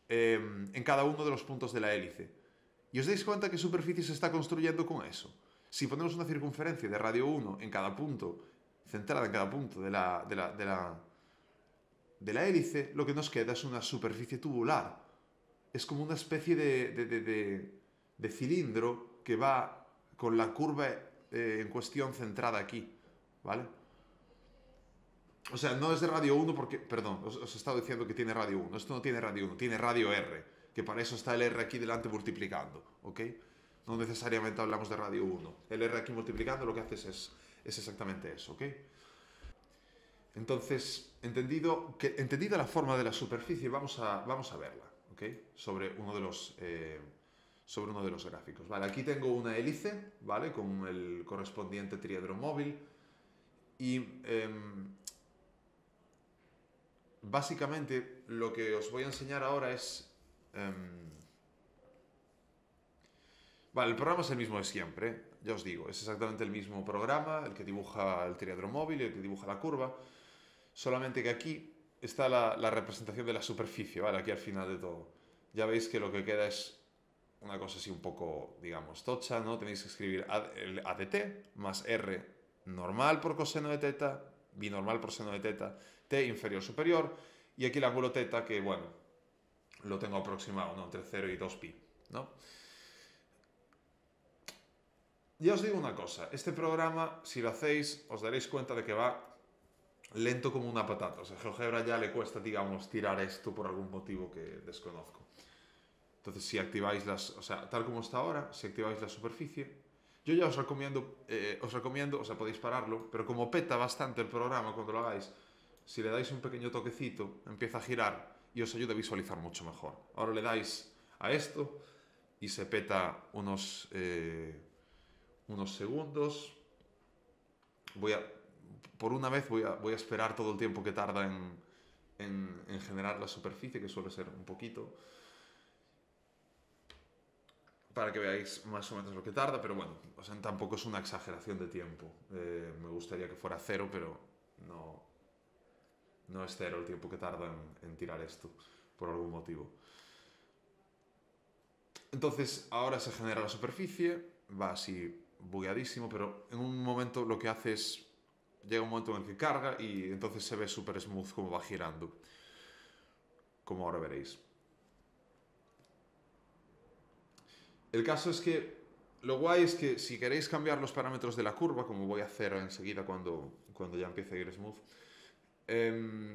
en cada uno de los puntos de la hélice. ¿Y os dais cuenta qué superficie se está construyendo con eso? Si ponemos una circunferencia de radio 1 en cada punto, centrada en cada punto de la hélice, lo que nos queda es una superficie tubular. Es como una especie de cilindro que va con la curva en cuestión centrada aquí, ¿vale? O sea, no es de radio 1 porque, perdón, os he estado diciendo que tiene radio 1. Esto no tiene radio 1, tiene radio R, que para eso está el R aquí delante multiplicando, ¿ok? No necesariamente hablamos de radio 1. El R aquí multiplicando lo que haces es exactamente eso, ¿ok? Entonces, entendida la forma de la superficie, vamos a verla, ¿ok? Sobre uno de los gráficos. Vale, aquí tengo una hélice, ¿vale? Con el correspondiente triedro móvil. Y básicamente lo que os voy a enseñar ahora es... vale, el programa es el mismo de siempre, ya os digo, es exactamente el mismo programa, el que dibuja el triedro móvil y el que dibuja la curva. Solamente que aquí está la representación de la superficie, ¿vale? Aquí al final de todo. Ya veis que lo que queda es una cosa así un poco, digamos, tocha, ¿no? Tenéis que escribir el ADT más R normal por coseno de teta, binormal por seno de teta, T inferior superior, y aquí el ángulo teta que, bueno, lo tengo aproximado, ¿no? Entre 0 y 2pi, ¿no? Ya os digo una cosa, este programa, si lo hacéis, os daréis cuenta de que va lento como una patata. O sea, GeoGebra ya le cuesta, digamos, tirar esto por algún motivo que desconozco. Entonces, si activáis o sea, tal como está ahora, si activáis la superficie, yo ya os recomiendo, o sea, podéis pararlo, pero como peta bastante el programa cuando lo hagáis, si le dais un pequeño toquecito, empieza a girar y os ayuda a visualizar mucho mejor. Ahora le dais a esto y se peta unos segundos. Por una vez voy a esperar todo el tiempo que tarda en generar la superficie, que suele ser un poquito, para que veáis más o menos lo que tarda, pero bueno, o sea, tampoco es una exageración de tiempo. Me gustaría que fuera cero, pero no, no es cero el tiempo que tarda en tirar esto, por algún motivo. Entonces, ahora se genera la superficie, va así bugueadísimo, pero en un momento lo que hace es, llega un momento en el que carga y entonces se ve súper smooth como va girando, como ahora veréis. El caso es que lo guay es que si queréis cambiar los parámetros de la curva, como voy a hacer enseguida cuando ya empiece a ir smooth,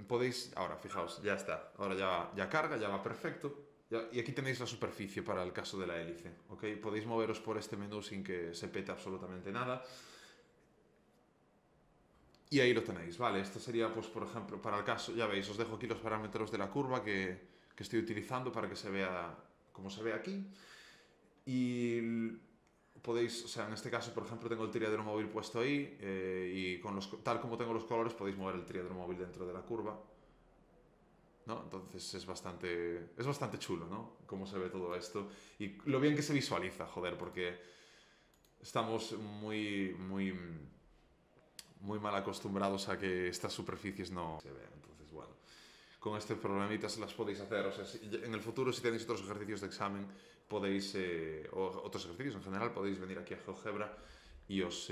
podéis, ahora fijaos, ya está, ahora ya carga, ya va perfecto. Y aquí tenéis la superficie para el caso de la hélice, ¿ok? Podéis moveros por este menú sin que se pete absolutamente nada. Y ahí lo tenéis, ¿vale? Esto sería, pues, por ejemplo, para el caso, ya veis, os dejo aquí los parámetros de la curva que estoy utilizando para que se vea como se ve aquí. Y podéis, o sea, en este caso, por ejemplo, tengo el triedro móvil puesto ahí y tal como tengo los colores podéis mover el triedro móvil dentro de la curva, ¿no? Entonces es bastante chulo, ¿no? Cómo se ve todo esto y lo bien que se visualiza, joder, porque estamos muy mal acostumbrados a que estas superficies no se vean. Entonces, bueno, con este problemita se las podéis hacer. O sea, en el futuro, si tenéis otros ejercicios de examen, podéis, o otros ejercicios en general, podéis venir aquí a GeoGebra y os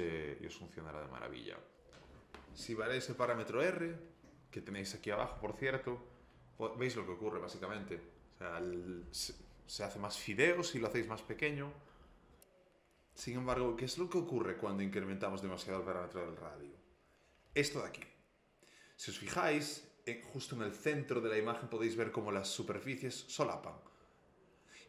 funcionará de maravilla. Si varéis el parámetro R, que tenéis aquí abajo, por cierto, veis lo que ocurre básicamente. O sea, se hace más fideo si lo hacéis más pequeño. Sin embargo, ¿qué es lo que ocurre cuando incrementamos demasiado el parámetro del radio? Esto de aquí. Si os fijáis, justo en el centro de la imagen podéis ver cómo las superficies solapan.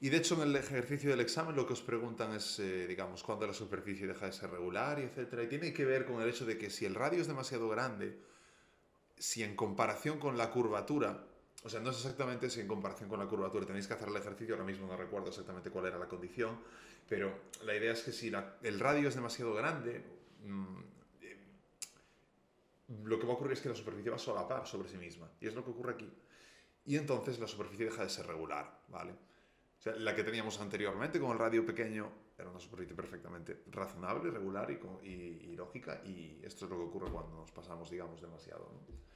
Y de hecho en el ejercicio del examen lo que os preguntan es, digamos, cuándo la superficie deja de ser regular y etcétera. Y tiene que ver con el hecho de que si el radio es demasiado grande, si en comparación con la curvatura, o sea, no es exactamente si en comparación con la curvatura, tenéis que hacer el ejercicio, ahora mismo no recuerdo exactamente cuál era la condición, pero la idea es que si el radio es demasiado grande, lo que va a ocurrir es que la superficie va a solapar sobre sí misma, y es lo que ocurre aquí. Y entonces la superficie deja de ser regular, ¿vale? O sea, la que teníamos anteriormente con el radio pequeño era una superficie perfectamente razonable, regular y lógica, y esto es lo que ocurre cuando nos pasamos, digamos, demasiado, ¿no?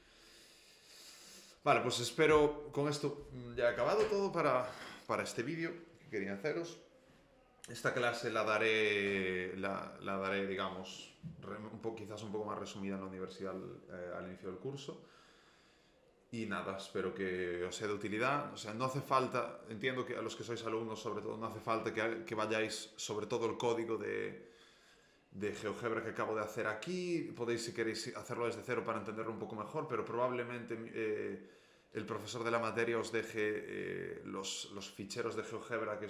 Vale, pues espero con esto ya he acabado todo para este vídeo que quería haceros. Esta clase la daré digamos, quizás un poco más resumida en la universidad al inicio del curso. Y nada, espero que os sea de utilidad. O sea, no hace falta, entiendo que a los que sois alumnos sobre todo, no hace falta que vayáis sobre todo el código de GeoGebra que acabo de hacer aquí. Podéis, si queréis, hacerlo desde cero para entenderlo un poco mejor, pero probablemente el profesor de la materia os deje los ficheros de GeoGebra que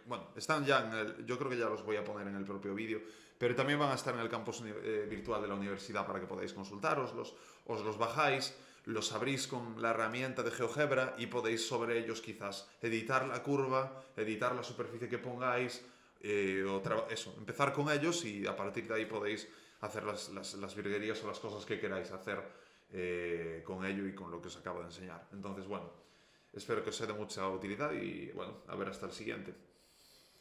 bueno, están ya yo creo que ya los voy a poner en el propio vídeo, pero también van a estar en el campus virtual de la universidad para que podáis consultaroslos, os los bajáis, los abrís con la herramienta de GeoGebra y podéis sobre ellos quizás editar la curva, editar la superficie que pongáis, empezar con ellos y a partir de ahí podéis hacer las virguerías o las cosas que queráis hacer con ello y con lo que os acabo de enseñar. Entonces, bueno, espero que os sea de mucha utilidad y bueno, a ver hasta el siguiente.